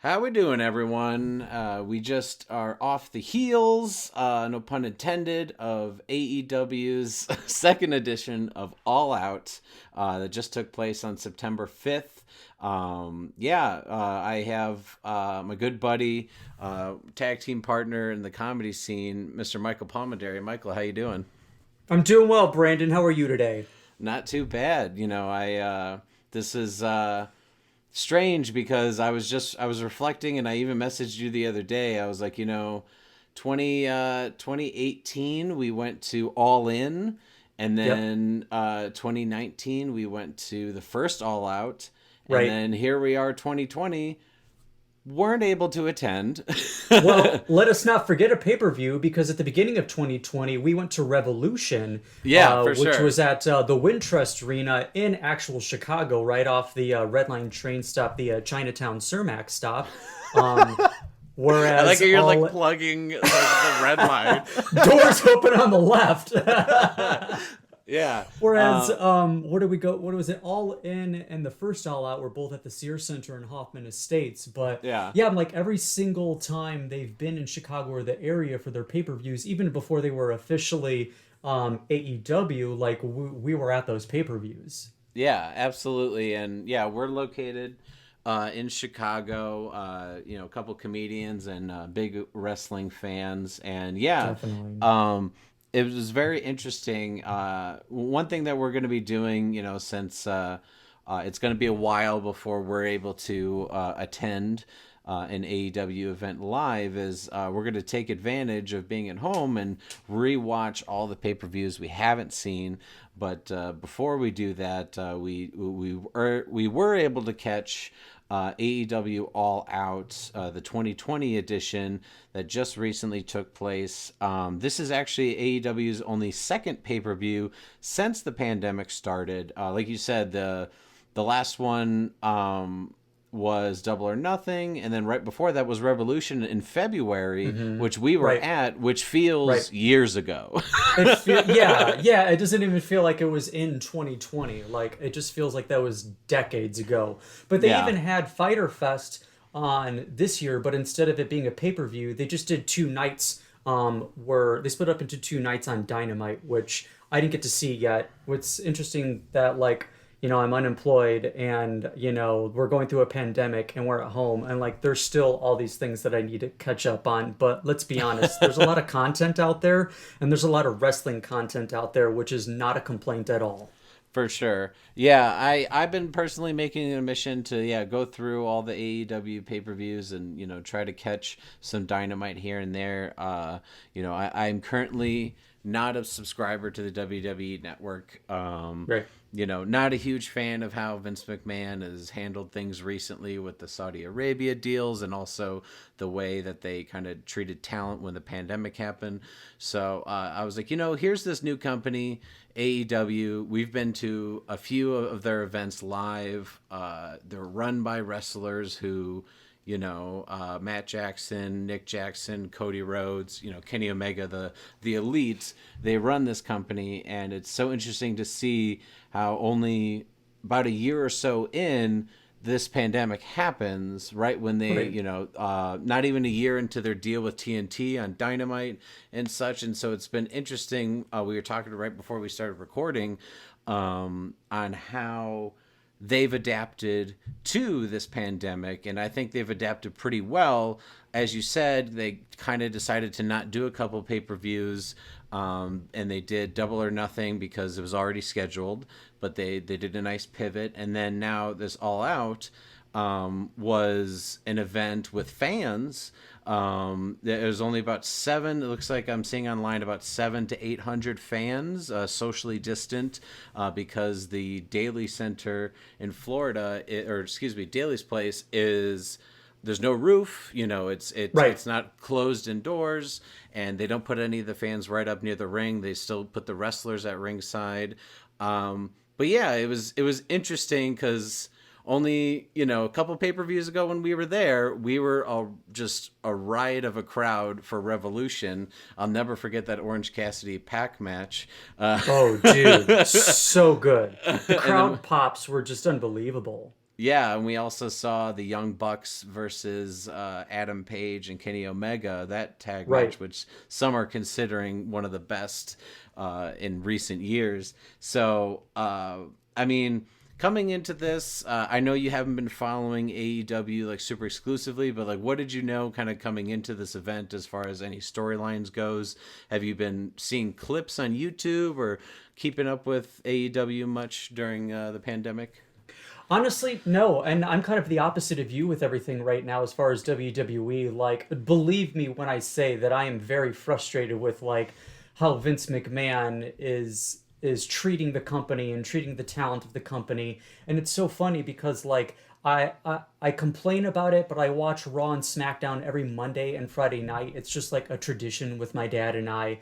How we doing, everyone? We just are off the heels, no pun intended, of AEW's second edition of All Out that just took place on September 5th. I have my good buddy, tag team partner in the comedy scene, Mr. Michael Palmenderi. Michael, how you doing? I'm doing well, Brandon. How are you today? Not too bad. This is strange because I was reflecting, and I even messaged you the other day. I was like, 2018 we went to All In, and Yep. then 2019 we went to the first All Out, and Right. then here we are 2020, weren't able to attend. Well, let us not forget a pay-per-view because at the beginning of 2020, we went to Revolution, Yeah, for which sure. was at the Wintrust Arena in actual Chicago, right off the Red Line train stop, the Chinatown Cermak stop. Um, I like whereas how you're like all plugging like, the red line. doors open on the left. Yeah. Whereas, where did we go? What was it? All In and the first All Out were both at the Sears Center in Hoffman Estates. But Yeah. yeah, I'm like every single time they've been in Chicago or the area for their pay-per-views, even before they were officially AEW, like we were at those pay-per-views. Yeah, absolutely. And yeah, we're located in Chicago, a couple comedians and big wrestling fans. And yeah, Definitely. it was very interesting. One thing that we're going to be doing, since it's going to be a while before we're able to attend an AEW event live, is we're going to take advantage of being at home and rewatch all the pay-per-views we haven't seen. But before we do that, we were able to catch AEW All Out, the 2020 edition that just recently took place. This is actually AEW's only second pay-per-view since the pandemic started. Like you said, the last one was Double or Nothing, and then right before that was Revolution in February, which we were Right. at, which Right. feels years ago. Yeah. It doesn't even feel like it was in 2020. Like it just feels like that was decades ago. But they Yeah. even had Fighter Fest on this year, but instead of it being a pay-per-view, they just did two nights. Where they split up into two nights on Dynamite, which I didn't get to see yet. What's interesting that I'm unemployed and we're going through a pandemic and we're at home and like there's still all these things that I need to catch up on. But let's be honest, there's a lot of content out there and there's a lot of wrestling content out there, which is not a complaint at all. For sure. Yeah, I've been personally making it a mission to go through all the AEW pay-per-views and try to catch some Dynamite here and there. I'm currently not a subscriber to the WWE network. Right. Not a huge fan of how Vince McMahon has handled things recently with the Saudi Arabia deals and also the way that they kind of treated talent when the pandemic happened. So I was like, here's this new company, AEW. We've been to a few of their events live. They're run by wrestlers who, Matt Jackson, Nick Jackson, Cody Rhodes, Kenny Omega, the elites. They run this company, and it's so interesting to see how only about a year or so in this pandemic happens, right when they, Right. not even a year into their deal with TNT on Dynamite and such. And so it's been interesting. We were talking right before we started recording on how they've adapted to this pandemic, and I think they've adapted pretty well. As you said, they kind of decided to not do a couple pay-per-views, and they did Double or Nothing because it was already scheduled, but they did a nice pivot, and then now this All Out was an event with fans. There was only about seven. It looks like I'm seeing online about 700 to 800 fans, socially distant, because the Daly Center in Florida, Daly's place is. There's no roof, Right. it's not closed indoors, and they don't put any of the fans right up near the ring. They still put the wrestlers at ringside. But yeah, it was interesting because only a couple pay-per-views ago when we were there, we were just a riot of a crowd for Revolution. I'll never forget that Orange Cassidy Pac match. Oh, dude, so good. The And then crowd pops were just unbelievable. Yeah, and we also saw the Young Bucks versus Adam Page and Kenny Omega, that tag Right. match, which some are considering one of the best in recent years. So, I mean, coming into this, I know you haven't been following AEW like super exclusively, but like, what did you know kind of coming into this event as far as any storylines goes? Have you been seeing clips on YouTube or keeping up with AEW much during the pandemic? Honestly, no. And I'm kind of the opposite of you with everything right now as far as WWE. Like, believe me when I say that I am very frustrated with like how Vince McMahon is treating the company and treating the talent of the company. And it's so funny because like I complain about it, but I watch Raw and SmackDown every Monday and Friday night. It's just like a tradition with my dad and I.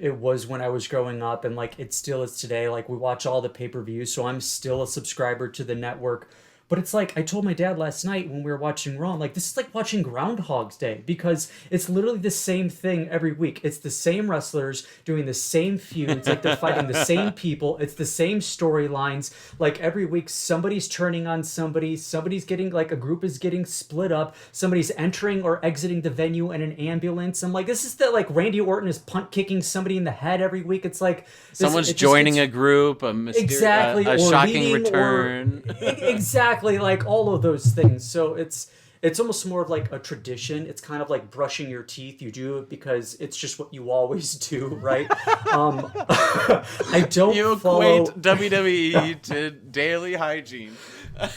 It was when I was growing up, and like it still is today. Like we watch all the pay-per-views, so I'm still a subscriber to the network. But it's like I told my dad last night when we were watching Raw, I'm like, this is like watching Groundhog's Day because it's literally the same thing every week. It's the same wrestlers doing the same feuds, like they're fighting the same people. It's the same storylines. Like every week, somebody's turning on somebody, somebody's getting like a group is getting split up, somebody's entering or exiting the venue in an ambulance. I'm like, this is the like Randy Orton is punt kicking somebody in the head every week. It's like Someone's joining a group, exactly a or shocking leading return. exactly like all of those things. So it's almost more of like a tradition. It's kind of like brushing your teeth. You do it because it's just what you always do, right? I don't You follow equate WWE to daily hygiene.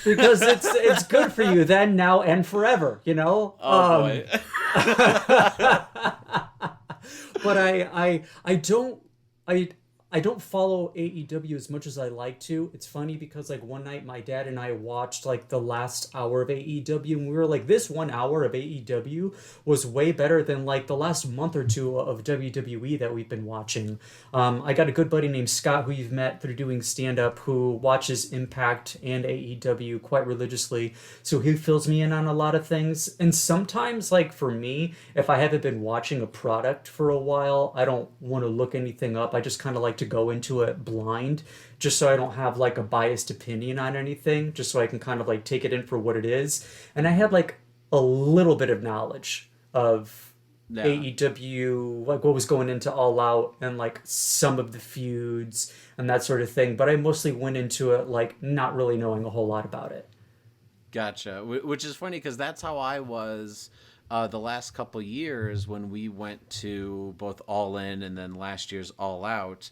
because it's good for you then, now, and forever. You know. Oh boy. But I don't I don't follow AEW as much as I like to. It's funny because like one night my dad and I watched like the last hour of AEW and we were like this 1 hour of AEW was way better than like the last month or two of WWE that we've been watching. I got a good buddy named Scott who you've met through doing stand up who watches Impact and AEW quite religiously. So he fills me in on a lot of things. And sometimes like for me, if I haven't been watching a product for a while, I don't want to look anything up. I just kind of like to go into it blind just so I don't have like a biased opinion on anything, just so I can kind of like take it in for what it is. And I had like a little bit of knowledge of Yeah. AEW, like what was going into All Out and like some of the feuds and that sort of thing. But I mostly went into it like not really knowing a whole lot about it. Gotcha. Which is funny because that's how I was the last couple years when we went to both All In and then last year's All Out.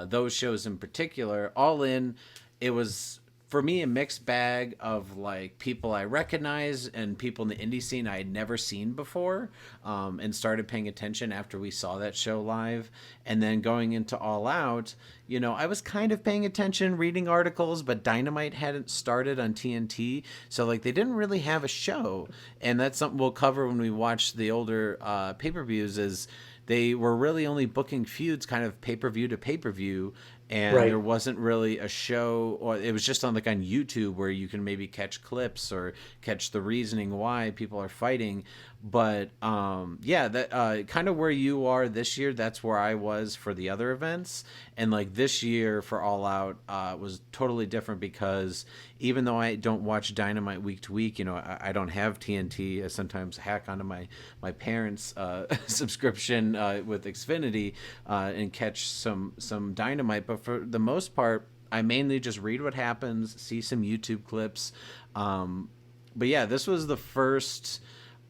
Those shows in particular, All In, it was for me a mixed bag of like people I recognize and people in the indie scene I had never seen before, and started paying attention after we saw that show live. And then going into All Out, I was kind of paying attention, reading articles, but Dynamite hadn't started on TNT, so like they didn't really have a show. And that's something we'll cover when we watch the older pay-per-views. Is they were really only booking feuds kind of pay-per-view to pay-per-view, and there Right. wasn't really a show, or it was just on like on YouTube where you can maybe catch clips or catch the reasoning why people are fighting. But yeah, that kind of where you are this year, that's where I was for the other events. And like this year for All Out was totally different because even though I don't watch Dynamite week to week, I don't have TNT. I sometimes hack onto my parents' subscription with Xfinity and catch some Dynamite. But for the most part, I mainly just read what happens, see some YouTube clips. But yeah, this was the first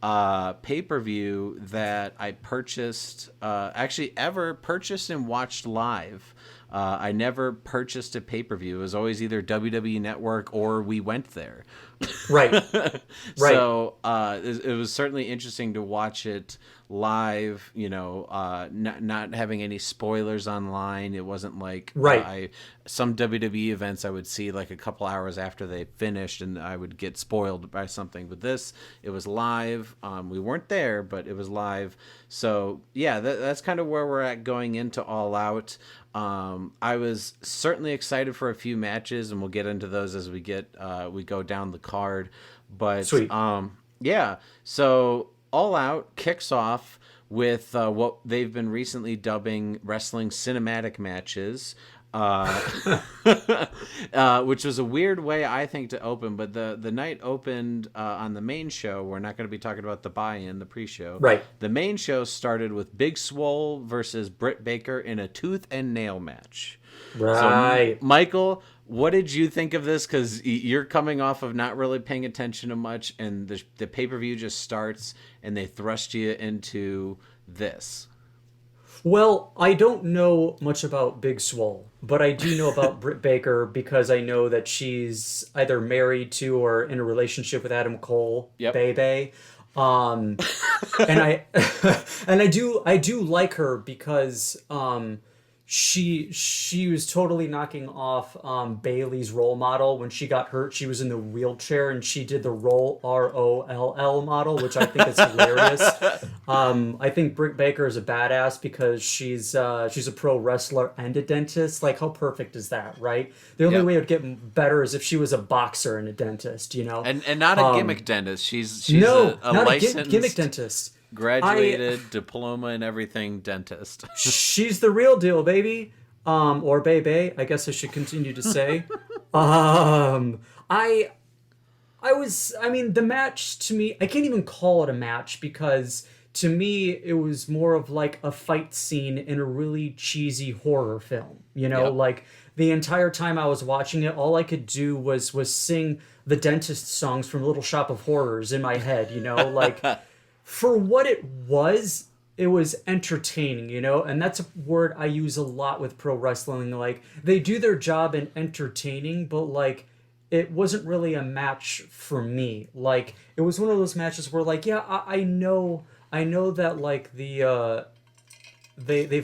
pay-per-view that I purchased, actually ever purchased and watched live. I never purchased a pay-per-view. It was always either WWE Network or we went there. Right. Right. So it was certainly interesting to watch it live, not having any spoilers online. It wasn't like Right. some WWE events I would see like a couple hours after they finished and I would get spoiled by something. But this, it was live. We weren't there, but it was live. So yeah, that's kind of where we're at going into All Out. I was certainly excited for a few matches, and we'll get into those as we go down the card. But Sweet. yeah, so All Out kicks off with what they've been recently dubbing wrestling cinematic matches. which was a weird way, I think, to open. But the night opened on the main show. We're not going to be talking about the buy-in, the pre-show. Right. The main show started with Big Swole versus Brit Baker in a tooth and nail match. Right. So, Michael, what did you think of this? Because you're coming off of not really paying attention to much, and the pay-per-view just starts, and they thrust you into this. Well, I don't know much about Big Swole, but I do know about Britt Baker because I know that she's either married to or in a relationship with Adam Cole, Yep. Bebe. And I and I do like her because she was totally knocking off Bailey's role model when she got hurt. She was in the wheelchair and she did the ROLL model, which I think is hilarious. I think Britt Baker is a badass because she's a pro wrestler and a dentist. Like, how perfect is that, right? The only way it would get better is if she was a boxer and a dentist, you know? And not a gimmick dentist. She's No, a not licensed a gimmick dentist. graduated, diploma and everything dentist. She's the real deal, baby. Or baby, I guess I should continue to say. I mean, the match to me, I can't even call it a match because to me, it was more of like a fight scene in a really cheesy horror film. You know, Yep. like the entire time I was watching it, all I could do was sing the dentist songs from Little Shop of Horrors in my head, you know, like for what it was entertaining, you know, and that's a word I use a lot with pro wrestling. Like, they do their job in entertaining, but like, it wasn't really a match for me. Like, it was one of those matches where, like, yeah, I know that like they've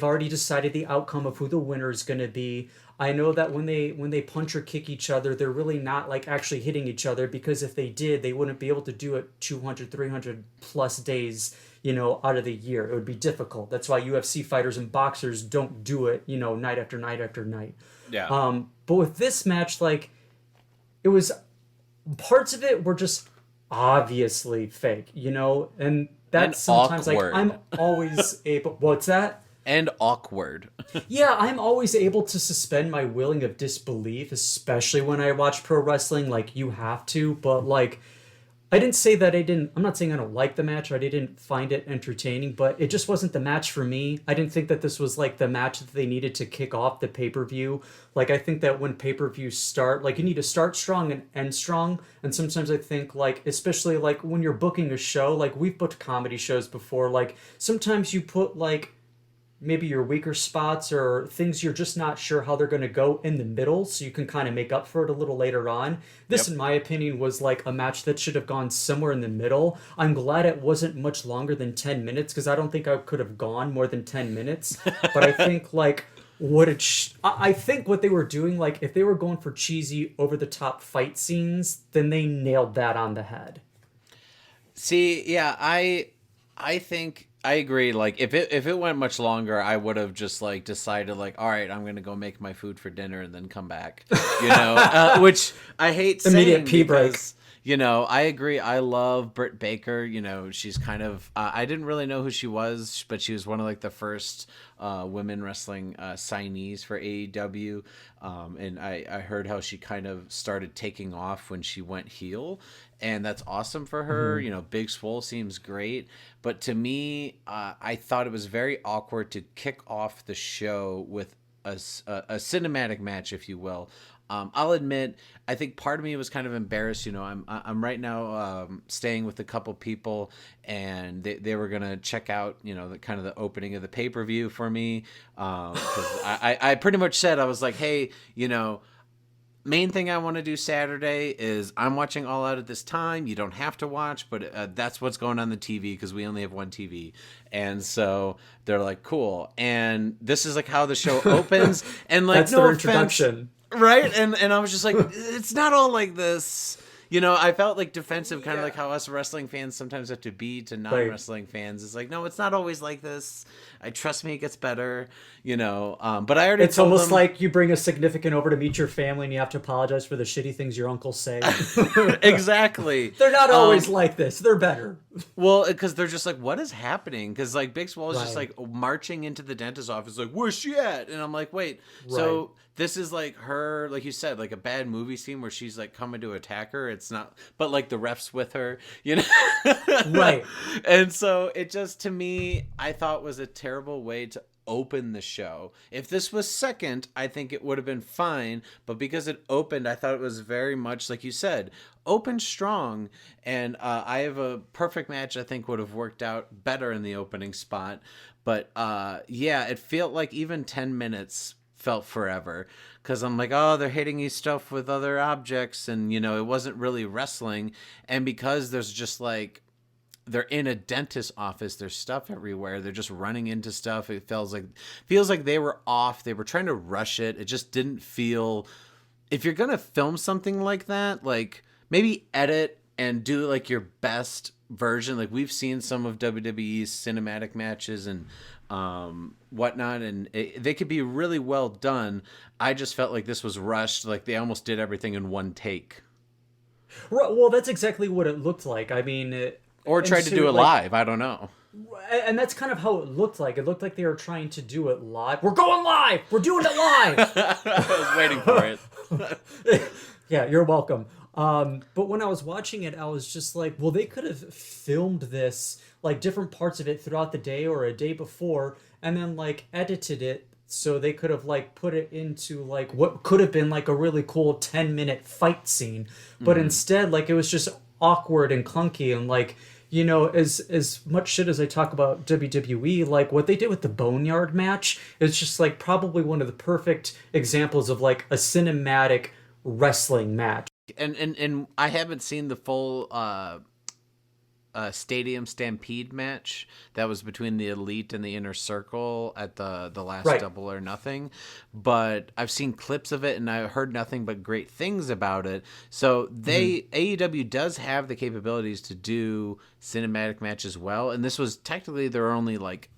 already decided the outcome of who the winner is going to be. I know that when they punch or kick each other, they're really not like actually hitting each other, because if they did, they wouldn't be able to do it 200, 300 plus days, you know, out of the year. It would be difficult. That's why UFC fighters and boxers don't do it, you know, night after night after night. Yeah. But with this match, like, it was, parts of it were just obviously fake, you know, and that's And sometimes awkward. like I'm always able. What's that? And awkward. Yeah, I'm always able to suspend my willing of disbelief, especially when I watch pro wrestling. Like, you have to, but like, I didn't say that I'm not saying I don't like the match or I didn't find it entertaining, but it just wasn't the match for me. I didn't think that this was like the match that they needed to kick off the pay-per-view. Like, I think that when pay-per-views start, like, you need to start strong and end strong. And sometimes I think, like, especially like when you're booking a show, like we've booked comedy shows before, like sometimes you put like maybe your weaker spots or things you're just not sure how they're going to go in the middle, so you can kind of make up for it a little later on. This, Yep. in my opinion, was like a match that should have gone somewhere in the middle. I'm glad it wasn't much longer than 10 minutes, because I don't think I could have gone more than 10 minutes. But I think like I think what they were doing, like if they were going for cheesy over the top fight scenes, then they nailed that on the head. See, yeah, I think I agree. Like, if it went much longer, I would have just like decided like, all right, I'm gonna go make my food for dinner and then come back. You know, which I hate Immediate saying pee break. because, you know, I agree. I love Britt Baker. You know, she's kind of I didn't really know who she was, but she was one of like the first women wrestling signees for AEW. And I heard how she kind of started taking off when she went heel, and that's awesome for her. Mm-hmm. You know, Big Swole seems great, but to me, I thought it was very awkward to kick off the show with a cinematic match, if you will. I'll admit, I think part of me was kind of embarrassed. You know, I'm right now staying with a couple people, and they were gonna check out, you know, the kind of the opening of the pay-per-view for me, because I pretty much said, I was like, hey, you know, main thing I want to do Saturday is I'm watching All Out at this time. You don't have to watch, but that's what's going on the TV, because we only have one TV. And so they're like, cool. And this is like how the show opens. And like, That's no their offense, introduction. right? And I was just like, it's not all like this. You know, I felt like defensive, kind of like how us wrestling fans sometimes have to be to non-wrestling fans. It's like, no, it's not always like this. Trust me, it gets better. You know, but I already. It's told almost them, like you bring a significant over to meet your family and you have to apologize for the shitty things your uncles say. exactly. They're not always like this. They're better. Well, because they're just like, what is happening? Because like Big Swole is just Right. like marching into the dentist's office, like, where's she at? And I'm like, wait, so this is like her, like you said, like a bad movie scene where she's like coming to attack her. It's not, but like the ref's with her, you know? Right. And so it just, to me, I thought was a terrible way to open the show. If this was second, I think it would have been fine. But because it opened, I thought it was very much, like you said, open strong. And I have a perfect match I think would have worked out better in the opening spot. But yeah, it felt like even 10 minutes felt forever, because I'm like, oh, they're hitting you stuff with other objects, and you know, it wasn't really wrestling. And because there's just like, they're in a dentist's office, there's stuff everywhere, they're just running into stuff, it feels like they were off, they were trying to rush it. It just didn't feel, if you're gonna film something like that, like maybe edit and do like your best version. Like we've seen some of WWE's cinematic matches and whatnot, and they could be really well done. I just felt like this was rushed, like they almost did everything in one take. Right, well, that's exactly what it looked like. I mean, or tried to do it live. I don't know. And that's kind of how it looked like. It looked like they were trying to do it live. We're going live! We're doing it live! I was waiting for it. Yeah, you're welcome. But when I was watching it, I was just like, well, they could have filmed this, like different parts of it throughout the day or a day before, and then like edited it so they could have like put it into like what could have been like a really cool 10-minute fight scene. But instead, like it was just awkward and clunky, and like, you know, as much shit as I talk about WWE, like what they did with the Boneyard match is just like probably one of the perfect examples of like a cinematic wrestling match. And I haven't seen the full Stadium Stampede match that was between the Elite and the Inner Circle at the last Double or Nothing, but I've seen clips of it and I heard nothing but great things about it. So AEW does have the capabilities to do cinematic matches well, and this was technically their only like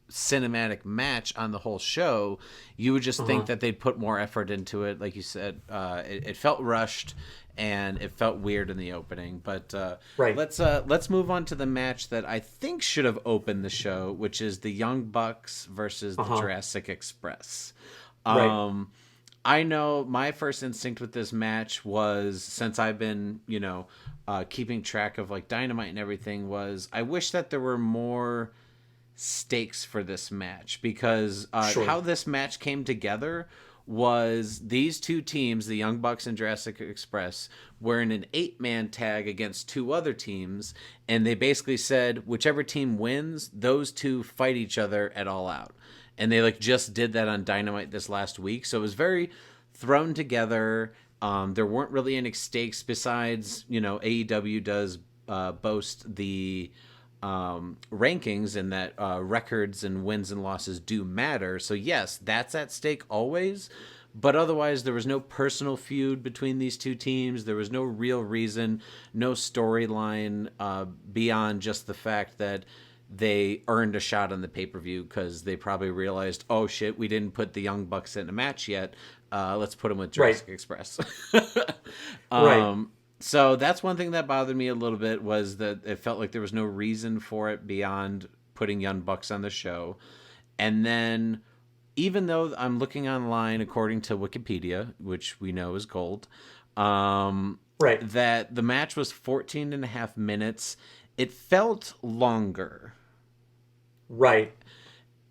cinematic match on the whole show. You would just think that they'd put more effort into it. Like you said, it felt rushed and it felt weird in the opening. But let's move on to the match that I think should have opened the show, which is the Young Bucks versus the Jurassic Express. I know my first instinct with this match was, since I've been, you know, keeping track of like Dynamite and everything, was I wish that there were more stakes for this match, because how this match came together was these two teams, the Young Bucks and Jurassic Express, were in an 8-man tag against two other teams, and they basically said whichever team wins, those two fight each other at All Out. And they like just did that on Dynamite this last week, so it was very thrown together. There weren't really any stakes besides, you know, AEW does boast the rankings, and that records and wins and losses do matter. So yes, that's at stake always, but otherwise there was no personal feud between these two teams. There was no real reason, no storyline beyond just the fact that they earned a shot on the pay-per-view because they probably realized, oh shit, we didn't put the Young Bucks in a match yet. Let's put them with Jurassic Express. So that's one thing that bothered me a little bit, was that it felt like there was no reason for it beyond putting Young Bucks on the show. And then, even though I'm looking online, according to Wikipedia, which we know is gold, that the match was 14 and a half minutes, it felt longer. Right.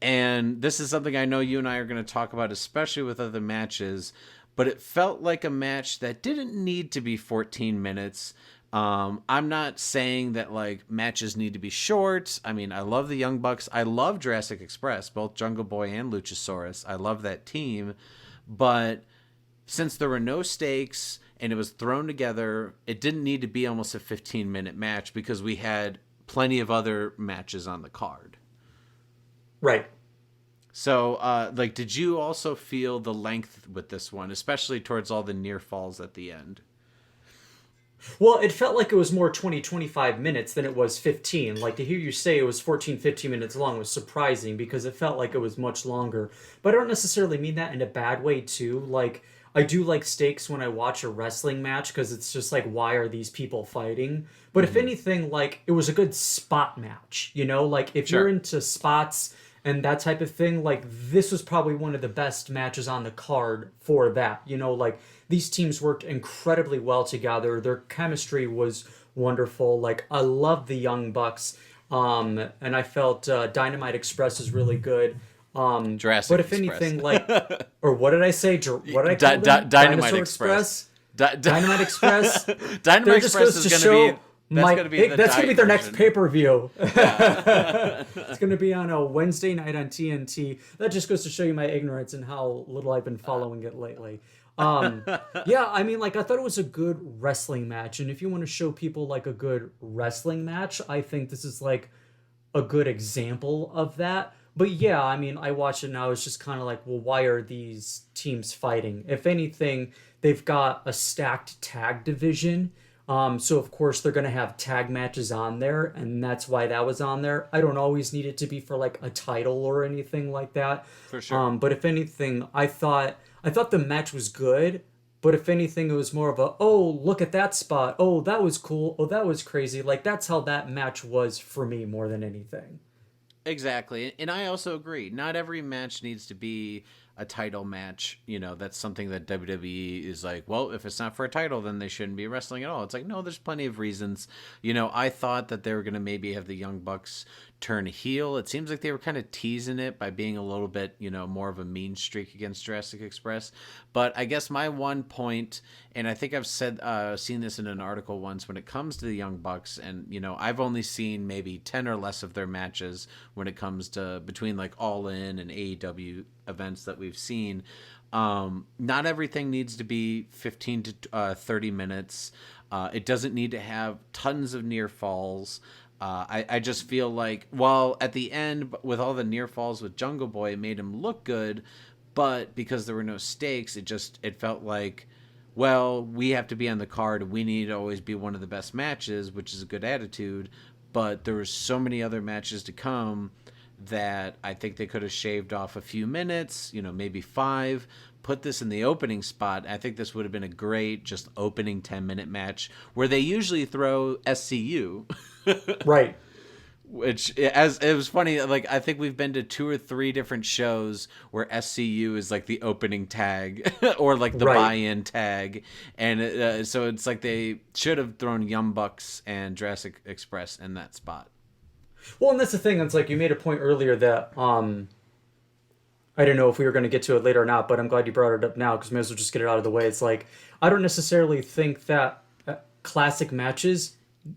And this is something I know you and I are going to talk about, especially with other matches, but it felt like a match that didn't need to be 14 minutes. I'm not saying that like matches need to be short. I mean, I love the Young Bucks. I love Jurassic Express, both Jungle Boy and Luchasaurus. I love that team. But since there were no stakes and it was thrown together, it didn't need to be almost a 15-minute match, because we had plenty of other matches on the card. Right. So, like, did you also feel the length with this one, especially towards all the near falls at the end? Well, it felt like it was more 20-25 minutes than it was 15. Like, to hear you say it was 14-15 minutes long was surprising, because it felt like it was much longer. But I don't necessarily mean that in a bad way, too. Like, I do like stakes when I watch a wrestling match, because it's just like, why are these people fighting? But if anything, like, it was a good spot match, you know? Like, if you're into spots and that type of thing, like this was probably one of the best matches on the card for that. You know, like these teams worked incredibly well together. Their chemistry was wonderful. Like I love the Young Bucks, and I felt Dynamite Express is really good. Jurassic But if Express. anything, like, or what did I say? What did I call them? Dynamite Dinosaur Express. Dynamite Express. Dynamite There just Express goes is to going to show be that's going to be their next version. pay-per-view. It's going to be on a Wednesday night on TNT. That just goes to show you my ignorance and how little I've been following it lately. Yeah, I mean, like, I thought it was a good wrestling match, and if you want to show people like a good wrestling match, I think this is like a good example of that. But yeah, I mean, I watched it and I was just kind of like, well, why are these teams fighting? If anything, they've got a stacked tag division. So of course they're gonna have tag matches on there, and that's why that was on there. I don't always need it to be for like a title or anything like that. For sure. But if anything, I thought the match was good. But if anything, it was more of a, oh, look at that spot. Oh, that was cool. Oh, that was crazy. Like that's how that match was for me more than anything. Exactly. And I also agree. Not every match needs to be a title match. You know, that's something that WWE is like, well, if it's not for a title, then they shouldn't be wrestling at all. It's like, no, there's plenty of reasons. You know, I thought that they were going to maybe have the Young Bucks turn heel. It seems like they were kind of teasing it by being a little bit, you know, more of a mean streak against Jurassic Express. But I guess my one point, and I think I've seen this in an article once, when it comes to the Young Bucks, and you know, I've only seen maybe 10 or less of their matches when it comes to between like All In and AEW events that we've seen. Not everything needs to be 15 to 30 minutes. It doesn't need to have tons of near falls. I just feel like, while at the end, with all the near falls with Jungle Boy, it made him look good, but because there were no stakes, it felt like, well, we have to be on the card. We need to always be one of the best matches, which is a good attitude. But there were so many other matches to come that I think they could have shaved off a few minutes, you know, maybe 5. Put this in the opening spot. I think this would have been a great just opening 10-minute match where they usually throw SCU. Right. Which, as it was funny, like I think we've been to 2 or 3 different shows where SCU is like the opening tag or like the buy-in tag, and so it's like they should have thrown Young Bucks and Jurassic Express in that spot. Well, and that's the thing. It's like you made a point earlier that I don't know if we were going to get to it later or not, but I'm glad you brought it up now because may as well just get it out of the way. It's like I don't necessarily think that classic matches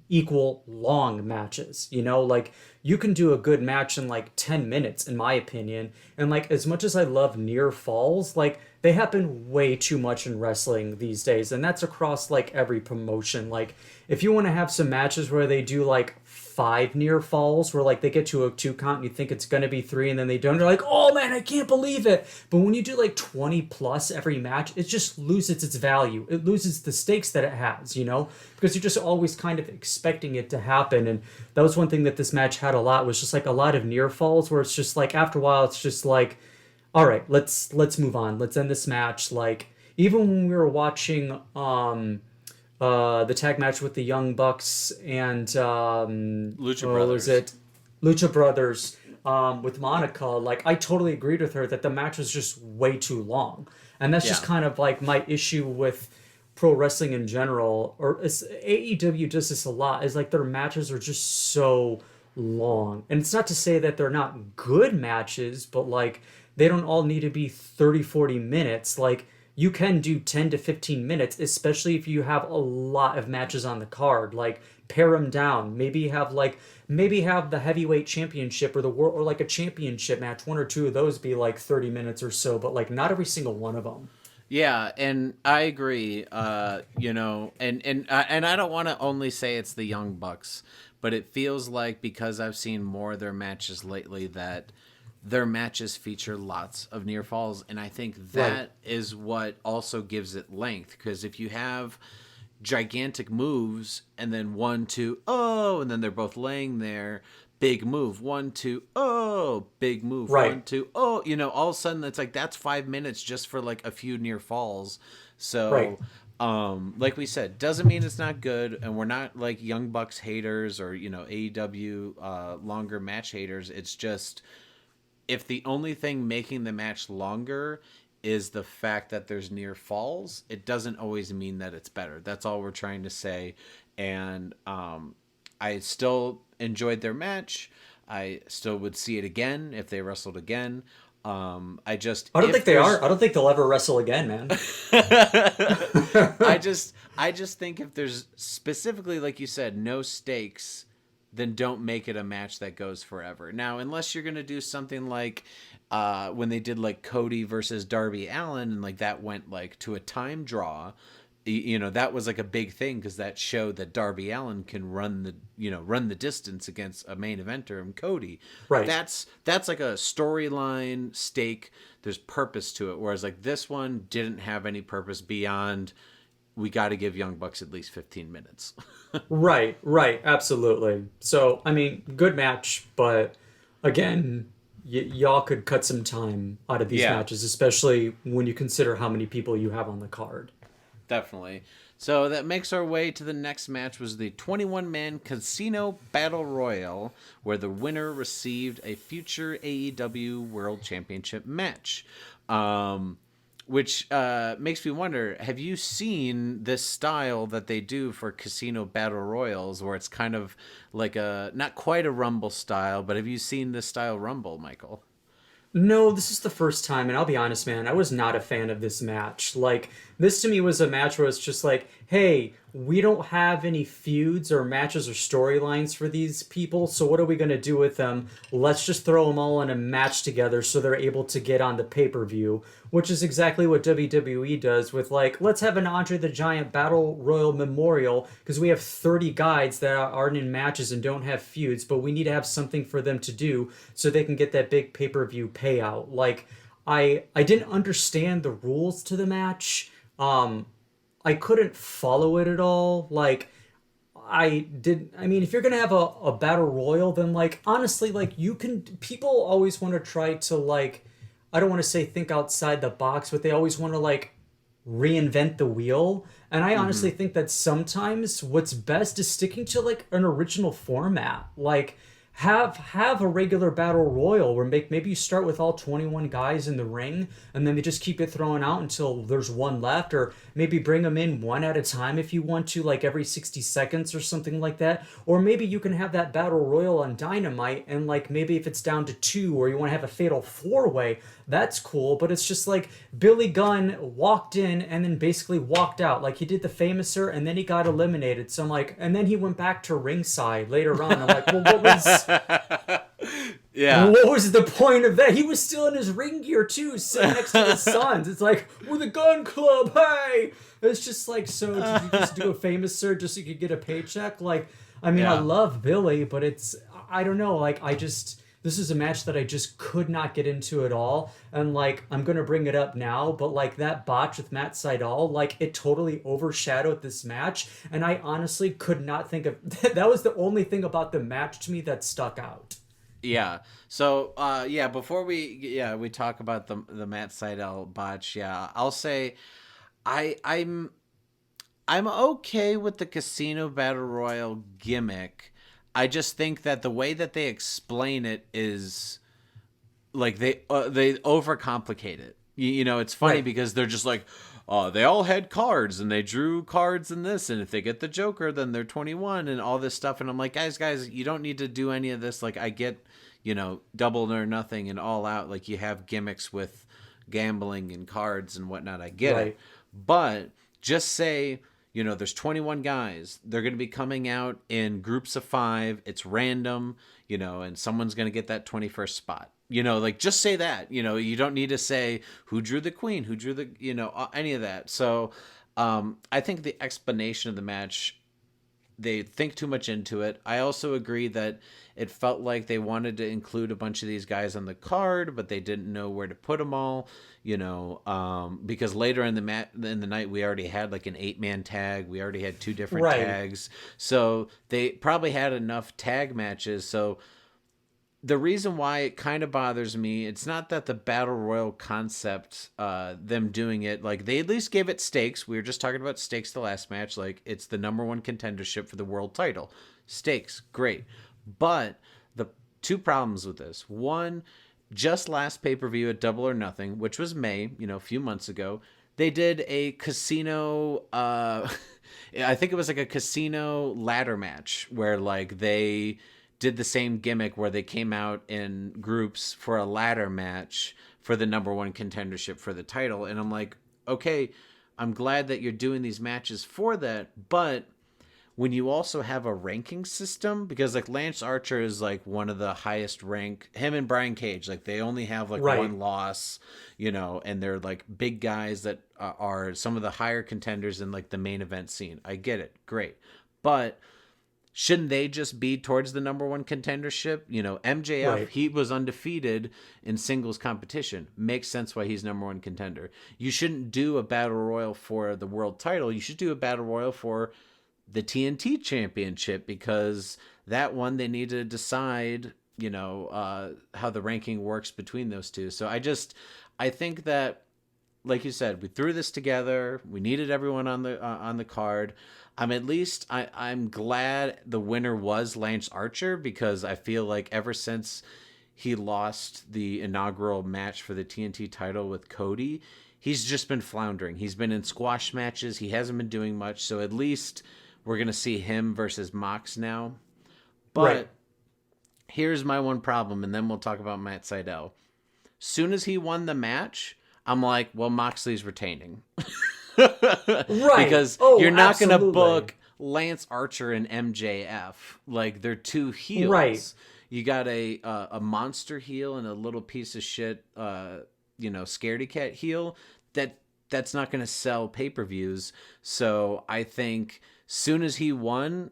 equal long matches. You know, like you can do a good match in like 10 minutes, in my opinion. And like as much as I love near falls, like they happen way too much in wrestling these days, and that's across like every promotion. Like if you want to have some matches where they do like 5 near falls where like they get to a 2 count and you think it's gonna be 3 and then they don't, you're like, oh man, I can't believe it. But when you do like 20 plus every match, it just loses its value. It loses the stakes that it has, you know, because you're just always kind of expecting it to happen. And that was one thing that this match had a lot, was just like a lot of near falls where it's just like after a while it's just like, all right, let's move on, let's end this match. Like even when we were watching the tag match with the Young Bucks and Lucha Brothers. Was it Lucha Brothers with Monica? Like I totally agreed with her that the match was just way too long, and that's just kind of like my issue with pro wrestling in general. Or AEW does this a lot. Is like their matches are just so long, and it's not to say that they're not good matches, but like they don't all need to be 30-40 minutes. Like you can do 10 to 15 minutes, especially if you have a lot of matches on the card. Like pare them down. Maybe have the heavyweight championship or the world, or like a championship match. 1 or 2 of those be like 30 minutes or so, but like not every single one of them. Yeah, and I agree. You know, and I don't want to only say it's the Young Bucks, but it feels like, because I've seen more of their matches lately, that their matches feature lots of near falls, and I think that is what also gives it length. Because if you have gigantic moves and then 1, 2, oh, and then they're both laying there, big move, 1, 2, oh, big move, 1, 2, oh, you know, all of a sudden it's like that's 5 minutes just for like a few near falls. So like we said, doesn't mean it's not good, and we're not like Young Bucks haters or, you know, AEW longer match haters. It's just if the only thing making the match longer is the fact that there's near falls, it doesn't always mean that it's better. That's all we're trying to say. And I still enjoyed their match. I still would see it again if they wrestled again. I don't think they are. I don't think they'll ever wrestle again, man. I just think if there's specifically, like you said, no stakes, then don't make it a match that goes forever. Now, unless you're gonna do something like when they did like Cody versus Darby Allen, and like that went like to a time draw. That was like a big thing because that showed that Darby Allen can run the distance against a main eventer and Cody. Right. That's like a storyline stake. There's purpose to it. Whereas like this one didn't have any purpose beyond we got to give Young Bucks at least 15 minutes. Right. Absolutely. So, I mean, good match, but again, y'all could cut some time out of these matches, especially when you consider how many people you have on the card. Definitely. So that makes our way to the next match, was the 21-man Casino Battle Royal, where the winner received a future AEW World Championship match. Which makes me wonder, have you seen this style that they do for Casino Battle Royals, where it's kind of like not quite a Rumble style, but have you seen this style Rumble, Michael? No, this is the first time, and I'll be honest, man, I was not a fan of this match. Like, this to me was a match where it's just like, hey, we don't have any feuds or matches or storylines for these people, so what are we going to do with them? Let's just throw them all in a match together so they're able to get on the pay-per-view, which is exactly what WWE does with, like, let's have an Andre the Giant Battle Royal Memorial, because we have 30 guys that aren't in matches and don't have feuds, but we need to have something for them to do so they can get that big pay-per-view payout. Like, I didn't understand the rules to the match. I couldn't follow it at all. Like, I mean, if you're gonna have a battle royal, then like honestly, like people always want to try to, like, I don't want to say think outside the box, but they always want to like reinvent the wheel. And I honestly think that sometimes what's best is sticking to like an original format. Like, have a regular battle royal where maybe you start with all 21 guys in the ring and then they just keep it thrown out until there's one left, or maybe bring them in one at a time if you want to, like every 60 seconds or something like that. Or maybe you can have that battle royal on Dynamite, and like maybe if it's down to 2 or you want to have a fatal 4-way, that's cool. But it's just like Billy Gunn walked in and then basically walked out. Like, he did the Famouser and then he got eliminated. So I'm like, and then he went back to ringside later on. I'm like, well, what was what was the point of that? He was still in his ring gear too, sitting next to his sons. It's like, we're the Gun Club, hey! It's just like, so did you just do a Famouser just so you could get a paycheck? Like, I mean, I love Billy, but I don't know, like, this is a match that I just could not get into at all. And like, I'm going to bring it up now, but like that botch with Matt Sydal, like it totally overshadowed this match. And I honestly could not think of, that was the only thing about the match to me that stuck out. Yeah. So, before we talk about the Matt Sydal botch, I'll say I'm okay with the Casino Battle Royal gimmick. I just think that the way that they explain it is like they overcomplicate it. It's funny because they're just like, they all had cards and they drew cards in this, and if they get the Joker, then they're 21 and all this stuff. And I'm like, guys, you don't need to do any of this. Like, I get, Double or Nothing and All Out. Like, you have gimmicks with gambling and cards and whatnot. I get it, but just say, there's 21 guys. They're going to be coming out in groups of 5. It's random, and someone's going to get that 21st spot. Like, just say that. You don't need to say who drew the queen, who drew the, any of that. So I think the explanation of the match, they think too much into it. I also agree that it felt like they wanted to include a bunch of these guys on the card, but they didn't know where to put them all, because later in the night we already had like an 8-man tag. We already had 2 different tags. So they probably had enough tag matches. So the reason why it kind of bothers me, it's not that the Battle Royal concept, them doing it, like they at least gave it stakes. We were just talking about stakes the last match. Like, it's the number 1 contendership for the world title. Stakes, great. But the 2 problems with this. One, just last pay-per-view at Double or Nothing, which was May, a few months ago, they did a casino, I think it was like a casino ladder match where like they did the same gimmick where they came out in groups for a ladder match for the number one contendership for the title. And I'm like, okay, I'm glad that you're doing these matches for that, but when you also have a ranking system, because like Lance Archer is like one of the highest rank, him and Brian Cage, like they only have like one loss, and they're like big guys that are some of the higher contenders in like the main event scene. I get it. Great. But shouldn't they just be towards the number one contendership? MJF, he was undefeated in singles competition. Makes sense why he's number one contender. You shouldn't do a battle royal for the world title. You should do a battle royal for the TNT championship, because that one they need to decide, how the ranking works between those two. So I think that, like you said, we threw this together. We needed everyone on the card. I'm glad the winner was Lance Archer, because I feel like ever since he lost the inaugural match for the TNT title with Cody, he's just been floundering. He's been in squash matches. He hasn't been doing much. So at least we're going to see him versus Mox now. But here's my one problem, and then we'll talk about Matt Sydal. Soon as he won the match, I'm like, well, Moxley's retaining. Because you're not going to book Lance Archer and MJF. Like, they're two heels. Right. You got a monster heel and a little piece of shit, scaredy cat heel. That's not going to sell pay-per-views. So I think soon as he won,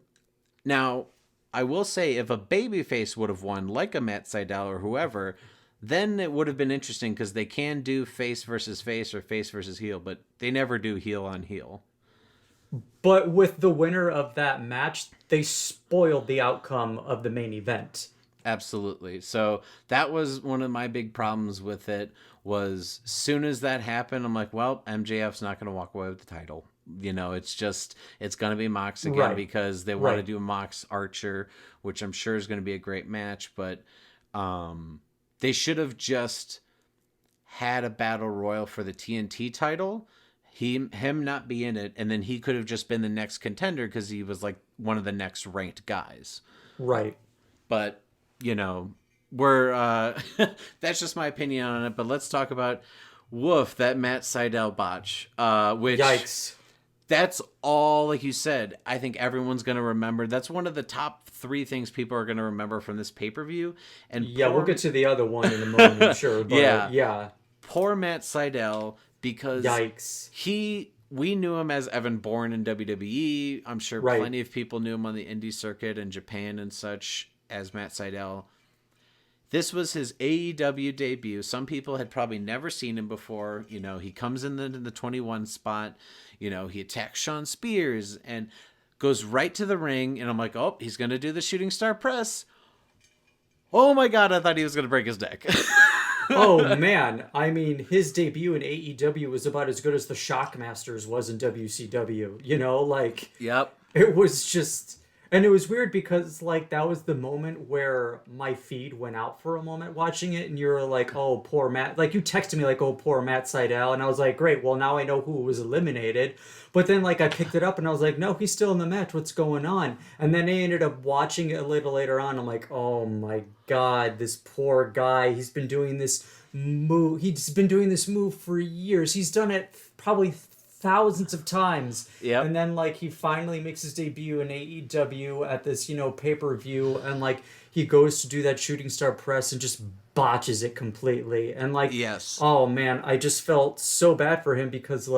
now I will say if a babyface would have won, like a Matt Sydal or whoever, then it would have been interesting, because they can do face versus face or face versus heel, but they never do heel on heel. But with the winner of that match, they spoiled the outcome of the main event. Absolutely. So that was one of my big problems with it, was soon as that happened, I'm like, well, MJF's not going to walk away with the title. It's going to be Mox again, because they want to do a Mox Archer, which I'm sure is going to be a great match, but they should have just had a battle royal for the TNT title, him not be in it, and then he could have just been the next contender because he was like one of the next ranked guys. Right. But, we're that's just my opinion on it, but let's talk about that Matt Sydal botch. Which yikes. That's all, like you said, I think everyone's going to remember. That's one of the top 3 things people are going to remember from this pay-per-view. And we'll get to the other one in a moment, sure. But yeah. Poor Matt Sydal, because yikes. We knew him as Evan Bourne in WWE. I'm sure plenty of people knew him on the indie circuit in Japan and such as Matt Sydal. This was his AEW debut. Some people had probably never seen him before. He comes in the 21 spot. He attacks Shawn Spears and goes right to the ring. And I'm like, oh, he's going to do the shooting star press. Oh my God, I thought he was going to break his neck. Oh man, I mean, his debut in AEW was about as good as the Shockmasters was in WCW. Yep. It was just... And it was weird because, that was the moment where my feed went out for a moment watching it, and you were like, oh, poor Matt. You texted me, oh, poor Matt Sydal, and I was like, great, well, now I know who was eliminated. But then, I picked it up, and I was like, no, he's still in the match, what's going on? And then I ended up watching it a little later on, I'm like, oh my God, this poor guy, he's been doing this move for years. He's done it probably thousands of times. Yep. And then he finally makes his debut in AEW at this, pay-per-view, and he goes to do that shooting star press and just botches it completely. And yes. Oh man, I just felt so bad for him, because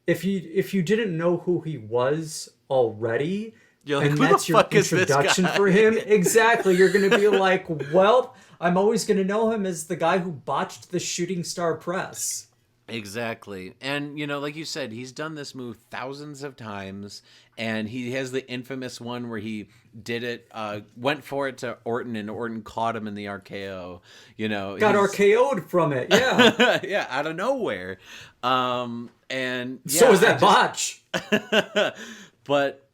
if you didn't know who he was already, you're like, and who that's the your fuck is this introduction guy? for him, exactly, you're gonna be like, well, I'm always gonna know him as the guy who botched the shooting star press. Exactly. And, like you said, he's done this move thousands of times, and he has the infamous one where he did it, went for it to Orton, and Orton caught him in the RKO. Got RKO'd from it, yeah. Yeah, out of nowhere. And so was that botch. But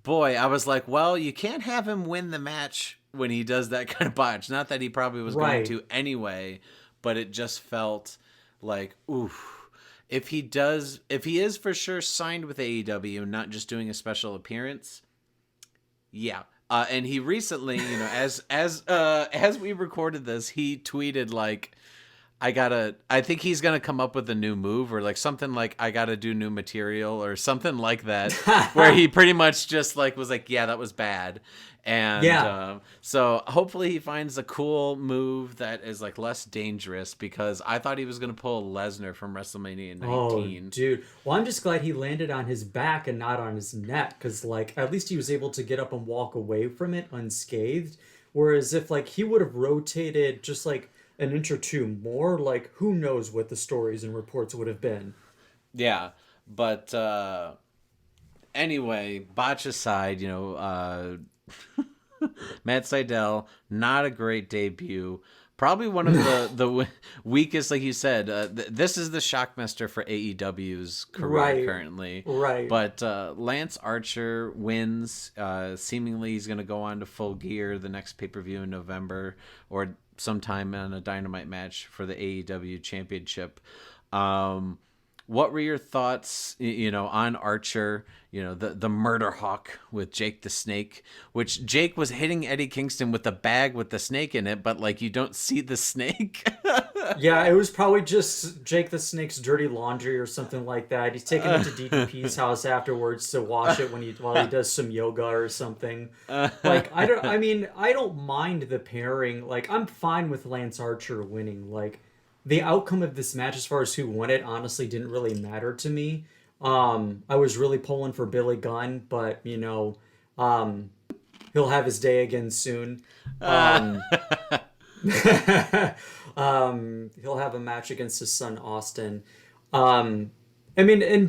boy, I was like, well, you can't have him win the match when he does that kind of botch. Not that he probably was going to anyway, but it just felt like, oof. If he is for sure signed with AEW and not just doing a special appearance, yeah. And he recently, as we recorded this, he tweeted like, I think he's gonna come up with a new move or like something like I gotta do new material or something like that, where he pretty much just like was like, yeah, that was bad. And so hopefully he finds a cool move that is like less dangerous, because I thought he was gonna pull Lesnar from WrestleMania 19. Oh, dude. Well, I'm just glad he landed on his back and not on his neck, because like at least he was able to get up and walk away from it unscathed. Whereas if like he would have rotated just like an inch or two more, like who knows what the stories and reports would have been. Yeah, but anyway, botch aside, Matt Sydal, not a great debut. Probably one of the weakest, like you said. This is the shockmaster for AEW's career currently. Right. But Lance Archer wins. Seemingly he's going to go on to Full Gear the next pay-per-view in November, or sometime in a Dynamite match for the AEW Championship. What were your thoughts, on Archer, the murder hawk with Jake the Snake, which Jake was hitting Eddie Kingston with the bag with the snake in it, but like you don't see the snake. Yeah, it was probably just Jake the Snake's dirty laundry or something like that. He's taking it to DDP's house afterwards to wash it while he does some yoga or something. Like I don't mind the pairing. Like I'm fine with Lance Archer winning. Like the outcome of this match as far as who won it honestly didn't really matter to me. I was really pulling for Billy Gunn, but he'll have his day again soon. He'll have a match against his son Austin. And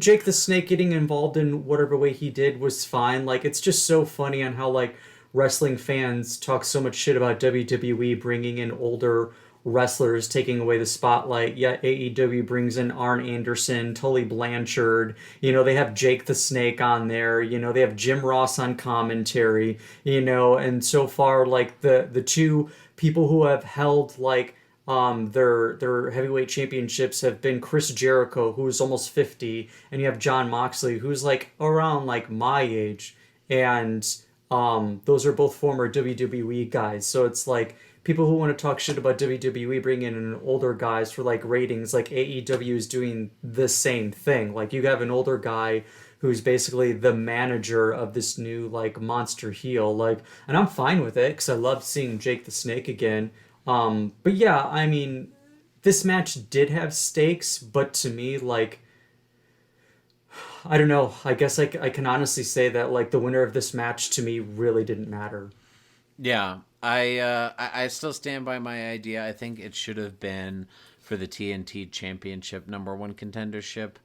Jake the Snake getting involved in whatever way he did was fine. Like it's just so funny on how like wrestling fans talk so much shit about WWE bringing in older wrestlers, taking away the spotlight. Yet AEW brings in Arn Anderson, Tully Blanchard. They have Jake the Snake on there. They have Jim Ross on commentary. And so far, like the two people who have held like their heavyweight championships have been Chris Jericho, who's almost 50, and you have John Moxley, who's like around like my age, and those are both former WWE guys. So it's like people who want to talk shit about WWE bringing in older guys for like ratings, like AEW is doing the same thing. Like you have an older guy who's basically the manager of this new like monster heel, like, and I'm fine with it because I love seeing Jake the Snake again. But yeah, I mean, this match did have stakes, but to me, like, I don't know. I guess I can honestly say that like the winner of this match to me really didn't matter. Yeah, I still stand by my idea. I think it should have been for the TNT Championship #1 contendership.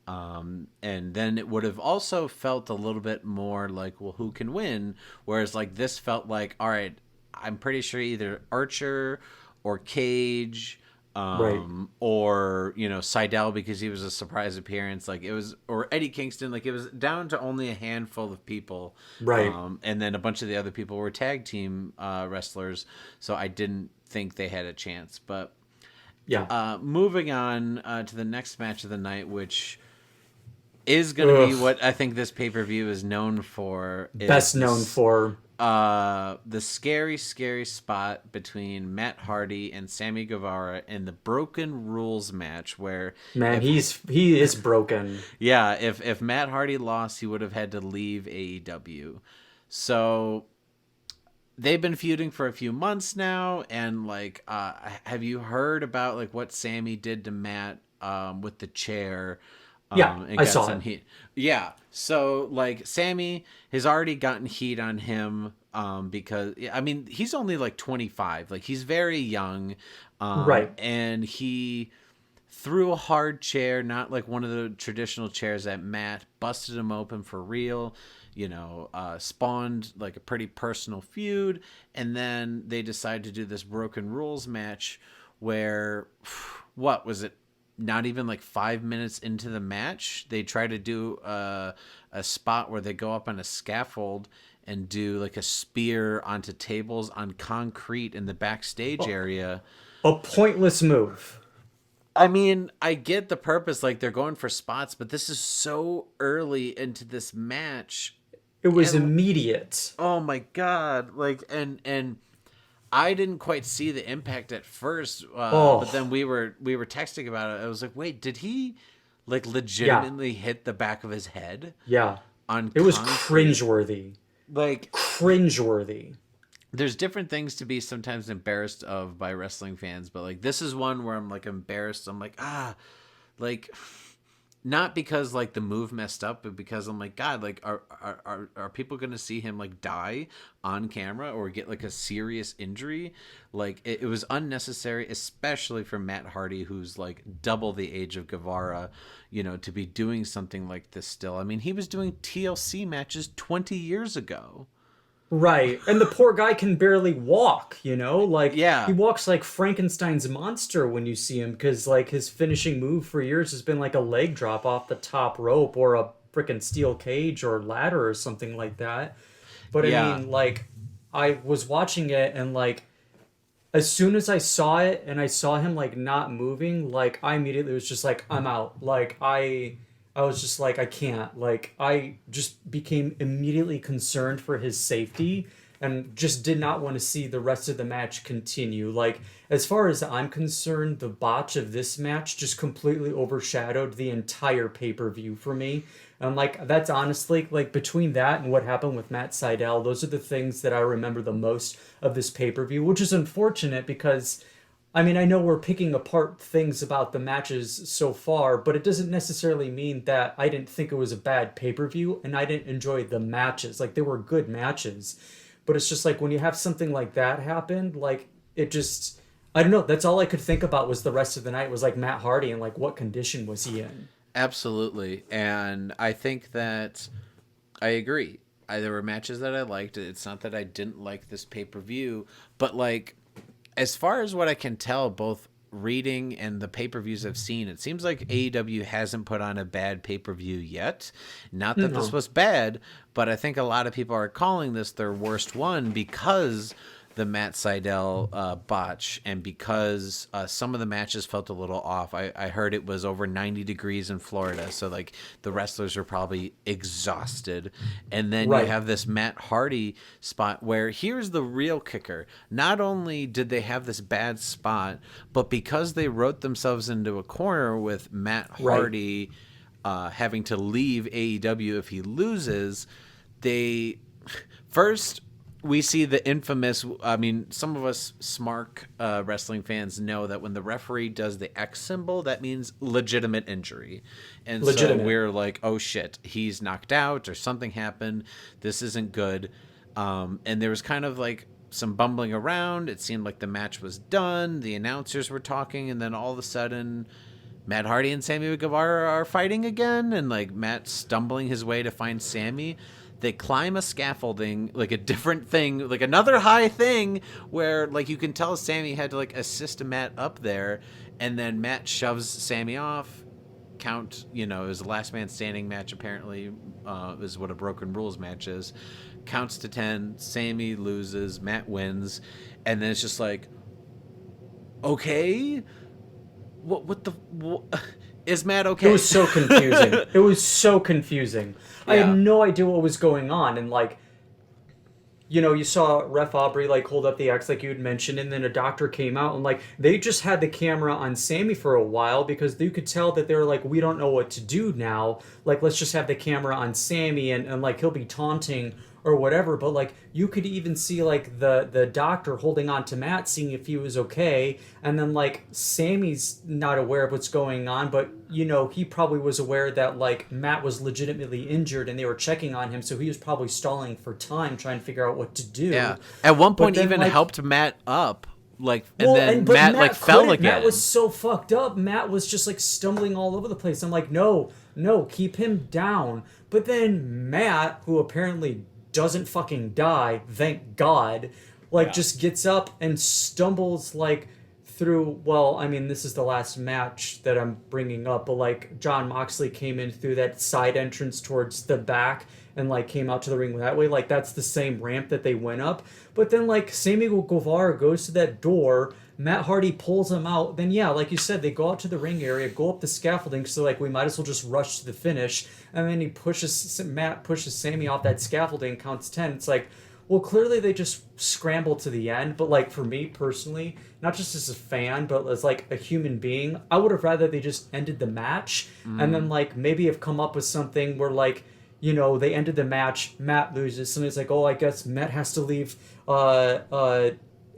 And then it would have also felt a little bit more like, well, who can win? Whereas like this felt like, all right, I'm pretty sure either Archer or Cage, Right. or Sydal, because he was a surprise appearance. Like it was, or Eddie Kingston. Like it was down to only a handful of people, Right. and then a bunch of the other people were tag team wrestlers. So I didn't think they had a chance. But Yeah. moving on to the next match of the night, which is going to be what I think this pay-per-view is known for. Best known for. The scary spot between Matt Hardy and Sammy Guevara in the Broken Rules match, where Man, he is broken. yeah, if Matt Hardy lost, he would have had to leave AEW. So they've been feuding for a few months now, and like, have you heard about like what Sammy did to Matt with the chair? Yeah, And I got saw some it. heat. Yeah, so like Sammy has already gotten heat on him because I mean he's only like 25, like he's very young, Right. and he threw a hard chair, not like one of the traditional chairs at Matt, busted him open for real. Spawned like a pretty personal feud, and then they decided to do this Broken Rules match where, what was it, not even like 5 minutes into the match, they try to do a spot where they go up on a scaffold and do like a spear onto tables on concrete in the backstage area. A pointless move. I mean, I get the purpose, like they're going for spots, but this is so early into this match. It was immediate. Oh my God. Like, and I didn't quite see the impact at first, but then we were texting about it. I was like, wait, did he like legitimately hit the back of his head? Yeah. On it was concrete? Cringeworthy. Like cringeworthy. There's different things to be sometimes embarrassed of by wrestling fans, but like this is one where I'm like embarrassed. I'm like, like not because like the move messed up, but because I'm like, God, like are people gonna see him like die on camera or get like a serious injury? Like it was unnecessary, especially for Matt Hardy, who's like double the age of Guevara, you know, to be doing something like this still. I mean, he was doing TLC matches 20 years ago. Right. And the poor guy can barely walk, you know? Like, yeah. He walks like Frankenstein's monster when you see him, because, like, his finishing move for years has been, like, a leg drop off the top rope or a freaking steel cage or ladder or something like that. But, I mean, like, I was watching it and, like, as soon as I saw it and I saw him, like, not moving, like, I immediately was just like, I'm out. Like, I was just like, I can't. Like, I just became immediately concerned for his safety and just did not want to see the rest of the match continue. Like, as far as I'm concerned, the botch of this match just completely overshadowed the entire pay-per-view for me. And, like, that's honestly, like, between that and what happened with Matt Sydal, those are the things that I remember the most of this pay-per-view, which is unfortunate because, I mean, I know we're picking apart things about the matches so far, but it doesn't necessarily mean that I didn't think it was a bad pay-per-view and I didn't enjoy the matches. Like, they were good matches. But it's just like when you have something like that happen, like, it just, I don't know. That's all I could think about was the rest of the night was like Matt Hardy and like what condition was he in. Absolutely. And I think that I agree. There were matches that I liked. It's not that I didn't like this pay-per-view, but like, as far as what I can tell, both reading and the pay-per-views I've seen, it seems like AEW hasn't put on a bad pay-per-view yet. Not that this was bad, but I think a lot of people are calling this their worst one because the Matt Sydal botch and because some of the matches felt a little off. I heard it was over 90 degrees in Florida, so like the wrestlers are probably exhausted. And then you have this Matt Hardy spot where here's the real kicker. Not only did they have this bad spot, but because they wrote themselves into a corner with Matt Hardy having to leave AEW if he loses, they first... we see the infamous, I mean, some of us smart wrestling fans know that when the referee does the X symbol, that means legitimate injury. And so we're like, oh shit, he's knocked out or something happened. This isn't good. And there was kind of like some bumbling around. It seemed like the match was done. The announcers were talking. And then all of a sudden, Matt Hardy and Sammy Guevara are fighting again. And like Matt stumbling his way to find Sammy. They climb a scaffolding, like a different thing, like another high thing where like you can tell Sammy had to like assist Matt up there. And then Matt shoves Sammy off. Count, you know, it was a last man standing match apparently, is what a Broken Rules match is. Counts to 10, Sammy loses, Matt wins. And then it's just like, okay, what is Matt okay? It was so confusing. It was so confusing. I had no idea what was going on. And like, you know, you saw Ref Aubrey like hold up the X like you had mentioned, and then a doctor came out and like they just had the camera on Sammy for a while because you could tell that they were like, we don't know what to do now. Like, let's just have the camera on Sammy and like he'll be taunting or whatever. But like you could even see like the doctor holding on to Matt, seeing if he was okay, and then like Sammy's not aware of what's going on, but you know he probably was aware that like Matt was legitimately injured and they were checking on him, so he was probably stalling for time trying to figure out what to do. Yeah, at one point then, even like, helped Matt up. Like, and then Matt like fell again. Matt was so fucked up. Matt was just like stumbling all over the place. I'm like, no, keep him down. But then Matt, who apparently doesn't fucking die, thank God, like just gets up and stumbles like through, well, I mean, this is the last match that I'm bringing up, but like John Moxley came in through that side entrance towards the back and like came out to the ring that way. Like that's the same ramp that they went up. But then like Sammy Guevara goes to that door, Matt Hardy pulls him out. Then yeah, like you said, they go out to the ring area, go up the scaffolding. So like we might as well just rush to the finish. And then Matt pushes Sammy off that scaffolding, counts 10. It's like, well, clearly they just scrambled to the end. But like for me personally, not just as a fan, but as like a human being, I would have rather they just ended the match and then like maybe have come up with something where like, you know, they ended the match, Matt loses, somebody's like, oh, I guess Matt has to leave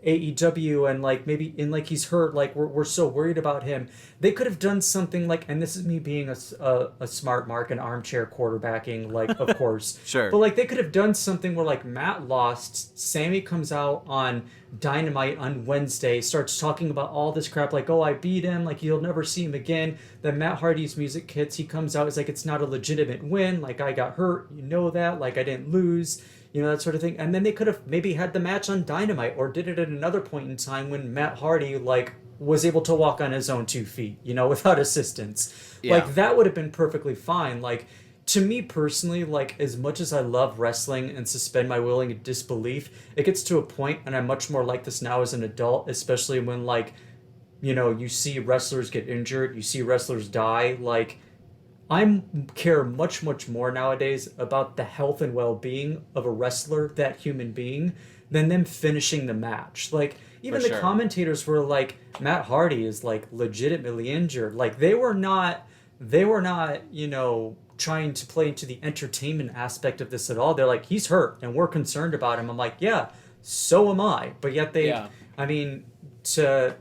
AEW and like maybe in like he's hurt, like we're so worried about him. They could have done something like, and this is me being a smart mark and armchair quarterbacking, like of course, Sure. but like they could have done something where like Matt lost, Sammy comes out on Dynamite on Wednesday, starts talking about all this crap, like, oh, I beat him, like you'll never see him again. Then Matt Hardy's music hits, he comes out, he's like, it's not a legitimate win, like I got hurt, you know that, like I didn't lose, you know, that sort of thing. And then they could have maybe had the match on Dynamite or did it at another point in time when Matt Hardy like was able to walk on his own 2 feet, you know, without assistance. Yeah. Like that would have been perfectly fine. Like to me personally, like as much as I love wrestling and suspend my willing disbelief, it gets to a point, and I'm much more like this now as an adult, especially when like, you know, you see wrestlers get injured, you see wrestlers die. Like I care much more nowadays about the health and well-being of a wrestler, that human being, than them finishing the match. Like even For the sure. commentators were like, Matt Hardy is like legitimately injured. Like they were not, you know, trying to play into the entertainment aspect of this at all. They're like, he's hurt and we're concerned about him. I'm like, yeah, so am I. But yet they, Yeah. I mean, to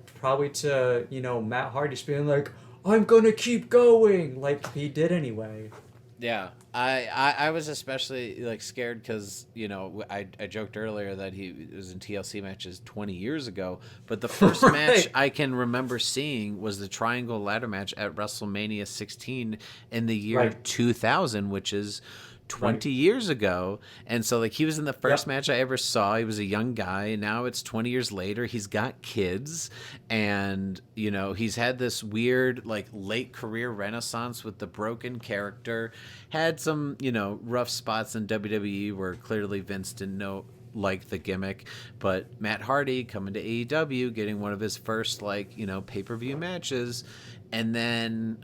you know, Matt Hardy just being like, I'm gonna keep going, like he did anyway. Yeah, I was especially like scared because, you know, I joked earlier that he was in TLC matches 20 years ago, but the first Right. match I can remember seeing was the Triangle Ladder match at WrestleMania 16 in the year Right. 2000, which is 20 years ago. And so like he was in the first Yep. match I ever saw. He was a young guy, and now it's 20 years later. He's got kids, and you know, he's had this weird like late career renaissance with the broken character. Had some, you know, rough spots in WWE where clearly Vince didn't know like the gimmick, but Matt Hardy coming to AEW, getting one of his first like, you know, pay-per-view matches, and then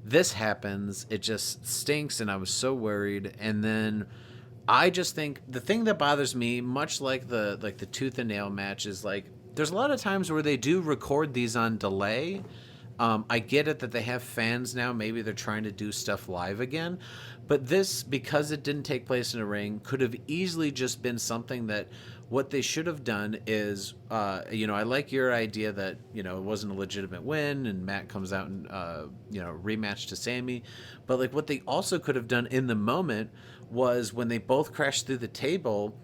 this happens. It just stinks, and I was so worried. And then I just think the thing that bothers me, much like the tooth and nail match, is like there's a lot of times where they do record these on delay. I get it that they have fans now. Maybe they're trying to do stuff live again. But this, because it didn't take place in a ring, could have easily just been something that what they should have done is, you know, I like your idea that, you know, it wasn't a legitimate win and Matt comes out and, you know, rematch to Sammy. But like what they also could have done in the moment was when they both crashed through the table,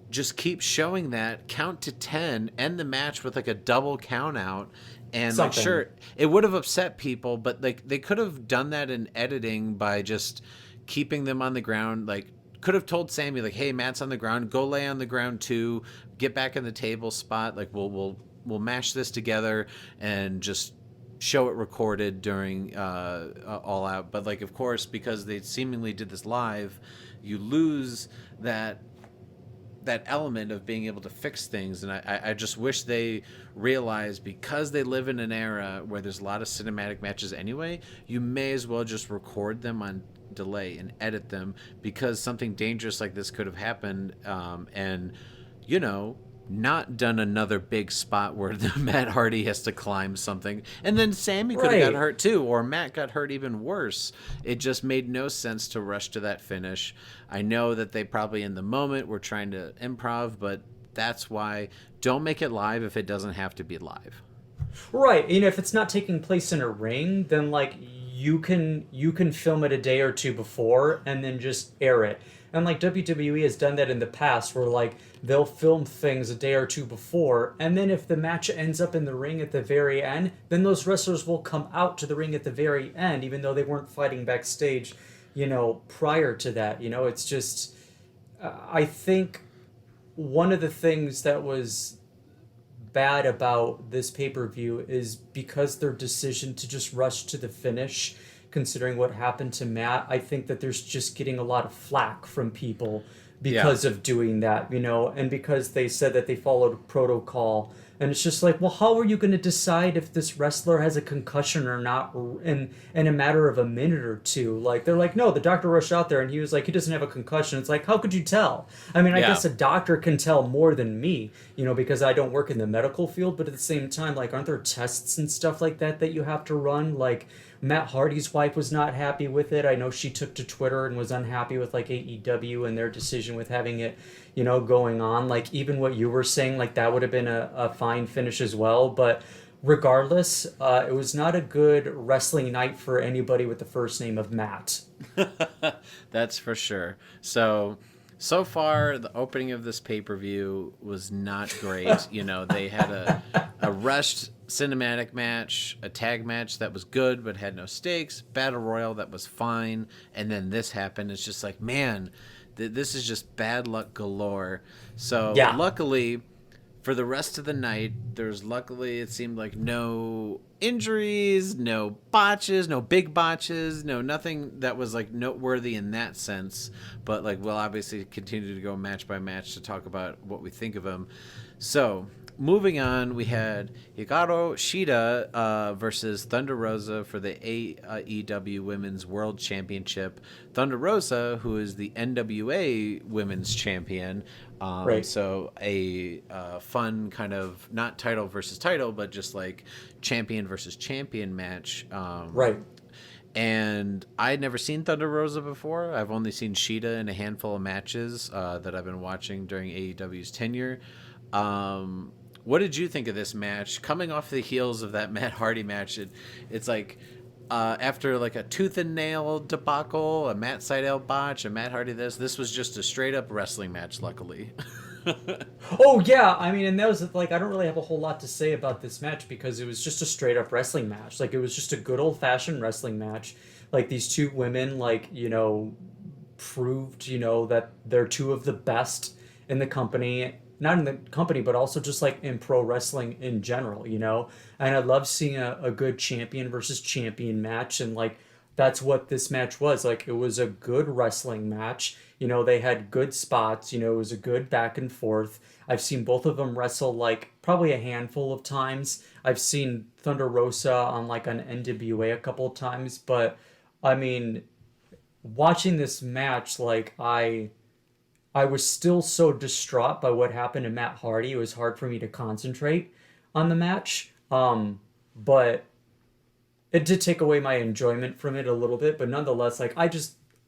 just keep showing that, count to 10, end the match with like a double count out. And Something. like, sure, it would have upset people, but like they could have done that in editing by just keeping them on the ground. Like could have told Sammy like, hey, Matt's on the ground, go lay on the ground too, get back in the table spot. Like we'll mash this together and just show it recorded during All Out. But like, of course, because they seemingly did this live, you lose that element of being able to fix things. And I just wish they realized, because they live in an era where there's a lot of cinematic matches anyway, you may as well just record them on delay and edit them, because something dangerous like this could have happened, and you know, not done another big spot where the Matt Hardy has to climb something, and then Sammy could have got Right. hurt too, or Matt got hurt even worse. It just made no sense to rush to that finish. I know that they probably in the moment were trying to improv, but that's why don't make it live if it doesn't have to be live. Right. You know, if it's not taking place in a ring, then like you can film it a day or two before and then just air it. And like WWE has done that in the past, where like they'll film things a day or two before, and then if the match ends up in the ring at the very end, then those wrestlers will come out to the ring at the very end, even though they weren't fighting backstage, you know, prior to that. You know, it's just, I think one of the things that was bad about this pay-per-view is because their decision to just rush to the finish, considering what happened to Matt, I think that there's just getting a lot of flack from people Yeah. because of doing that, and because they said that they followed protocol. And it's just like, well, how are you going to decide if this wrestler has a concussion or not in a matter of a minute or two? Like, they're like, no, the doctor rushed out there and he was like, he doesn't have a concussion. It's like, how could you tell? I mean, I Yeah. guess a doctor can tell more than me, because I don't work in the medical field. But at the same time, like, aren't there tests and stuff like that you have to run? Like, Matt Hardy's wife was not happy with it. I know she took to Twitter and was unhappy with like AEW and their decision with having it, going on. Like, even what you were saying, like, that would have been a fine finish as well. But regardless, it was not a good wrestling night for anybody with the first name of Matt. That's for sure. So far, the opening of this pay-per-view was not great. They had a rushed cinematic match, a tag match that was good but had no stakes, battle royal that was fine, and then this happened. It's just like, man, this is just bad luck galore. So Yeah. luckily, for the rest of the night, it seemed like no injuries, no botches, no big botches, nothing that was like noteworthy in that sense. But like, we'll obviously continue to go match by match to talk about what we think of them. So moving on, we had Hikaru Shida versus Thunder Rosa for the AEW Women's World Championship. Thunder Rosa, who is the NWA Women's Champion. Right. So a fun kind of, not title versus title, but just like champion versus champion match. Right. And I'd never seen Thunder Rosa before. I've only seen Shida in a handful of matches that I've been watching during AEW's tenure. What did you think of this match? Coming off the heels of that Matt Hardy match, it's like after like a tooth and nail debacle, a Matt Sydal botch, a Matt Hardy this was just a straight up wrestling match, luckily. Oh yeah, I mean, and that was like, I don't really have a whole lot to say about this match because it was just a straight up wrestling match. Like, it was just a good old fashioned wrestling match. Like, these two women, like, proved, that they're two of the best in the company, not in the company, but also just like in pro wrestling in general, And I love seeing a good champion versus champion match, and like, that's what this match was. Like, it was a good wrestling match. They had good spots. It was a good back and forth. I've seen both of them wrestle like probably a handful of times. I've seen Thunder Rosa on like an NWA a couple of times, but I mean, watching this match, like, I was still so distraught by what happened to Matt Hardy. It was hard for me to concentrate on the match. But it did take away my enjoyment from it a little bit, but nonetheless, like,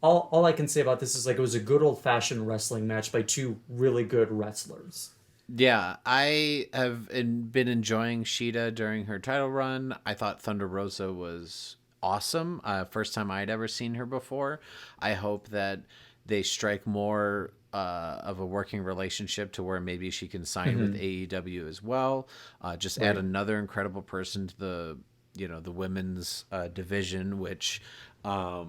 all I can say about this is like, it was a good old fashioned wrestling match by two really good wrestlers. Yeah, I have been enjoying Shida during her title run. I thought Thunder Rosa was awesome. First time I'd ever seen her before. I hope that they strike more of a working relationship to where maybe she can sign with AEW as well. Just add another incredible person to the women's division, which I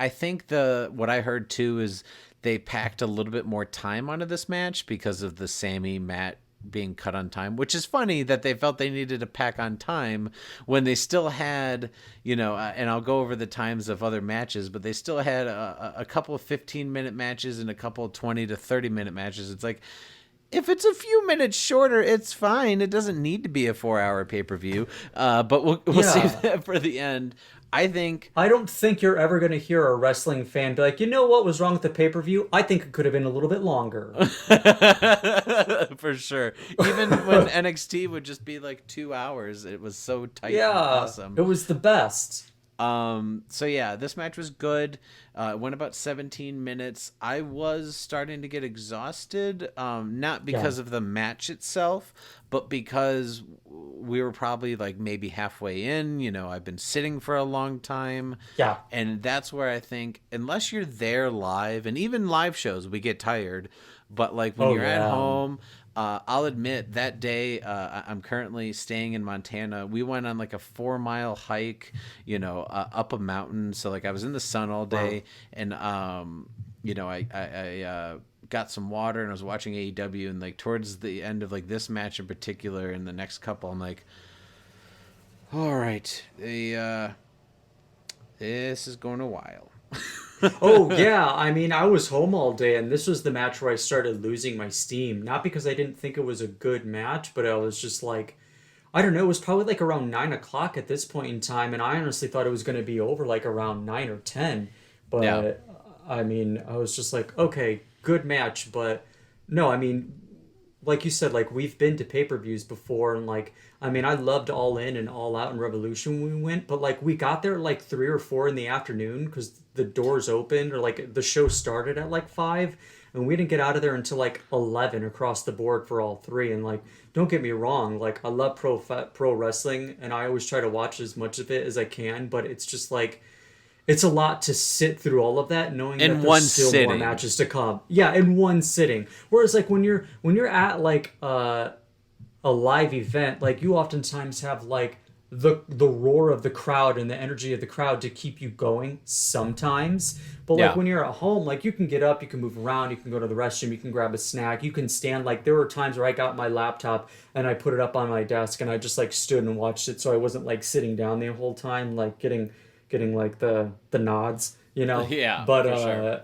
think what I heard too is they packed a little bit more time onto this match because of the Sammy Matt being cut on time, which is funny that they felt they needed to pack on time when they still had, and I'll go over the times of other matches, but they still had a couple of 15-minute matches and a couple of 20 to 30-minute matches. It's like, if it's a few minutes shorter, it's fine. It doesn't need to be a 4-hour pay-per-view, but we'll save that for the end. I don't think you're ever going to hear a wrestling fan be like, you know what was wrong with the pay-per-view? I think it could have been a little bit longer. For sure. Even when NXT would just be like 2 hours, it was so tight and awesome. It was the best. So yeah, this match was good. It went about 17 minutes. I was starting to get exhausted, not because of the match itself, but because we were probably like maybe halfway in. I've been sitting for a long time. Yeah. And that's where I think, unless you're there live, and even live shows, we get tired. But like when you're at home, I'll admit that day, I'm currently staying in Montana. We went on like a 4-mile hike, up a mountain. So like I was in the sun all day, and I got some water and I was watching AEW, and like towards the end of like this match in particular and the next couple, I'm like, all right, this is going a while. Oh yeah, I mean, I was home all day, and this was the match where I started losing my steam. Not because I didn't think it was a good match, but I was just like, I don't know. It was probably like around 9 o'clock at this point in time, and I honestly thought it was going to be over like around 9 or 10. But Yeah. I mean, I was just like, okay, good match, but no, I mean, like you said, like we've been to pay-per-views before, and like I mean, I loved All In and All Out and Revolution when we went, but like we got there at like 3 or 4 in the afternoon because the doors opened, or like the show started at like 5, and we didn't get out of there until like 11 across the board for all three. And like, don't get me wrong, like I love pro wrestling, and I always try to watch as much of it as I can, but it's just like it's a lot to sit through all of that knowing In that one there's still more sitting. matches to come. Yeah, in one sitting. Whereas like when you're at like a live event, like you oftentimes have like the roar of the crowd and the energy of the crowd to keep you going sometimes. But like Yeah. when you're at home, like you can get up, you can move around, you can go to the restroom, you can grab a snack, you can stand. Like there were times where I got my laptop and I put it up on my desk and I just like stood and watched it, so I wasn't like sitting down the whole time, like getting like the nods, you know. Yeah, But for sure.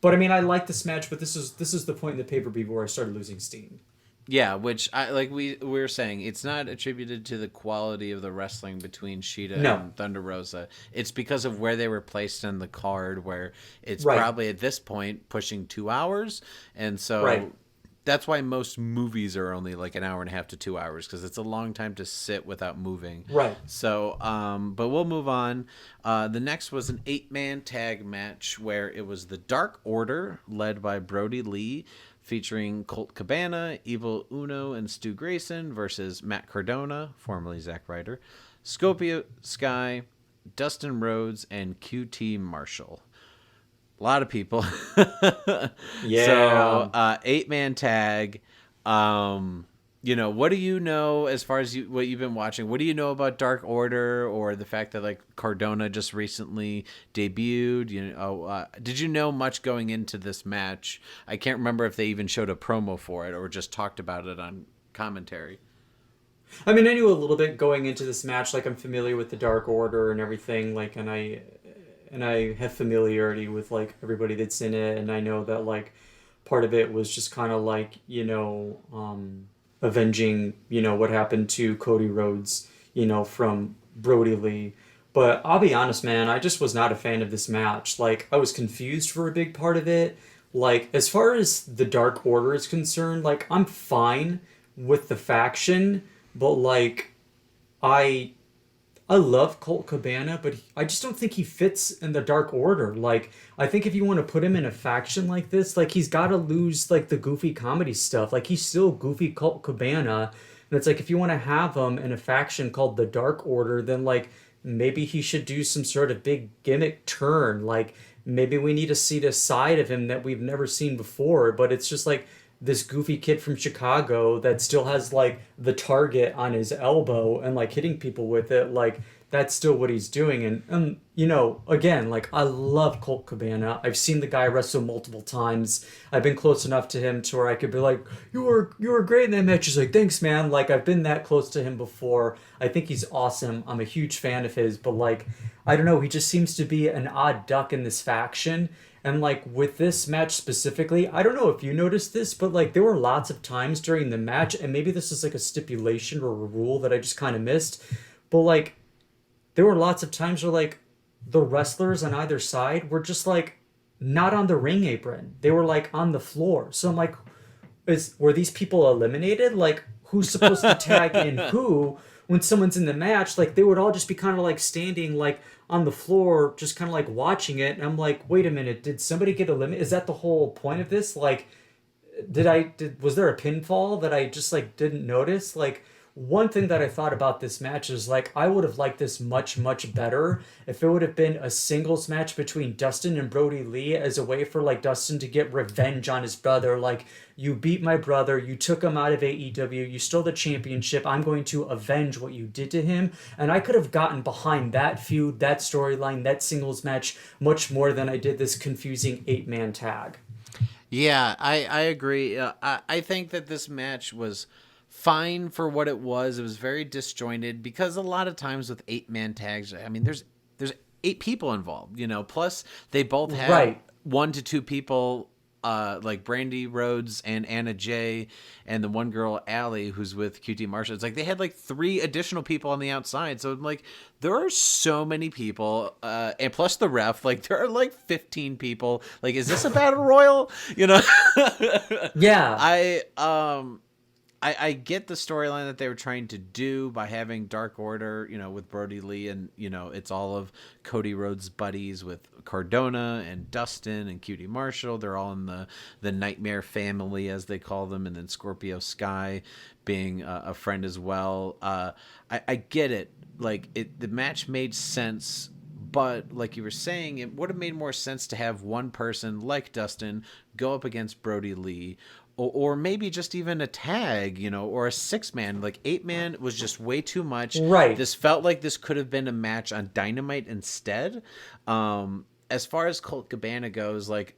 but I mean, I like this match, but this is the point in the pay-per-view where I started losing steam. Yeah, which I like we were saying, it's not attributed to the quality of the wrestling between Sheeta No. and Thunder Rosa. It's because of where they were placed in the card, where it's Right. probably at this point pushing 2 hours, and so Right. that's why most movies are only like an hour and a half to 2 hours, because it's a long time to sit without moving. Right. So, but we'll move on. The next was an 8-man tag match where it was the Dark Order led by Brody Lee, featuring Colt Cabana, Evil Uno, and Stu Grayson versus Matt Cardona, formerly Zack Ryder, Scorpio Sky, Dustin Rhodes, and QT Marshall. A lot of people. Yeah. So, 8-man tag. What do you know as far as what you've been watching? What do you know about Dark Order, or the fact that like Cardona just recently debuted? Did you know much going into this match? I can't remember if they even showed a promo for it or just talked about it on commentary. I mean, I knew a little bit going into this match. Like, I'm familiar with the Dark Order and everything. Like, and I have familiarity with like everybody that's in it, and I know that like part of it was just kind of like avenging what happened to Cody Rhodes, from Brody Lee. But I'll be honest, man, I just was not a fan of this match. Like, I was confused for a big part of it. Like, as far as the Dark Order is concerned, like, I'm fine with the faction, but like I love Colt Cabana, but I just don't think he fits in the Dark Order. Like, I think if you want to put him in a faction like this, like, he's got to lose, like, the goofy comedy stuff. Like, he's still goofy Colt Cabana. And it's like, if you want to have him in a faction called the Dark Order, then, like, maybe he should do some sort of big gimmick turn. Like, maybe we need to see this side of him that we've never seen before. But it's just, like, this goofy kid from Chicago that still has like the target on his elbow and like hitting people with it. Like, that's still what he's doing. And again, like, I love Colt Cabana. I've seen the guy wrestle multiple times. I've been close enough to him to where I could be like, you were great in that match. He's like, thanks, man. Like, I've been that close to him before. I think he's awesome. I'm a huge fan of his, but like, I don't know, he just seems to be an odd duck in this faction. And like with this match specifically, I don't know if you noticed this, but like there were lots of times during the match, and maybe this is like a stipulation or a rule that I just kind of missed, but like there were lots of times where like the wrestlers on either side were just like not on the ring apron. They were like on the floor. So I'm like, were these people eliminated? Like, who's supposed to tag in who when someone's in the match? Like, they would all just be kind of like standing like on the floor, just kind of like watching it. And I'm like, wait a minute, did somebody get eliminated? Is that the whole point of this? Like, was there a pinfall that I just like didn't notice? Like, one thing that I thought about this match is like, I would have liked this much, much better if it would have been a singles match between Dustin and Brody Lee as a way for like Dustin to get revenge on his brother. Like, you beat my brother, you took him out of AEW, you stole the championship, I'm going to avenge what you did to him. And I could have gotten behind that feud, that storyline, that singles match much more than I did this confusing 8-man tag. Yeah, I agree. I think that this match was fine for what it was. It was very disjointed because a lot of times with 8-man tags, I mean, there's 8 people involved, plus they both had Right. 1 to 2 people, like Brandy Rhodes and Anna Jay, and the one girl Allie who's with QT Marshall. It's like they had like 3 additional people on the outside. So like there are so many people, and plus the ref, like there are like 15 people. Like, is this a battle royal? Yeah. I get the storyline that they were trying to do by having Dark Order, with Brody Lee, and it's all of Cody Rhodes' buddies with Cardona and Dustin and QT Marshall. They're all in the Nightmare family, as they call them, and then Scorpio Sky being a friend as well. I get it. Like, the match made sense. But like you were saying, it would have made more sense to have one person like Dustin go up against Brody Lee, or maybe just even a tag, or a 6-man. Like 8-man was just way too much. Right. This felt like this could have been a match on Dynamite instead. As far as Colt Cabana goes, like,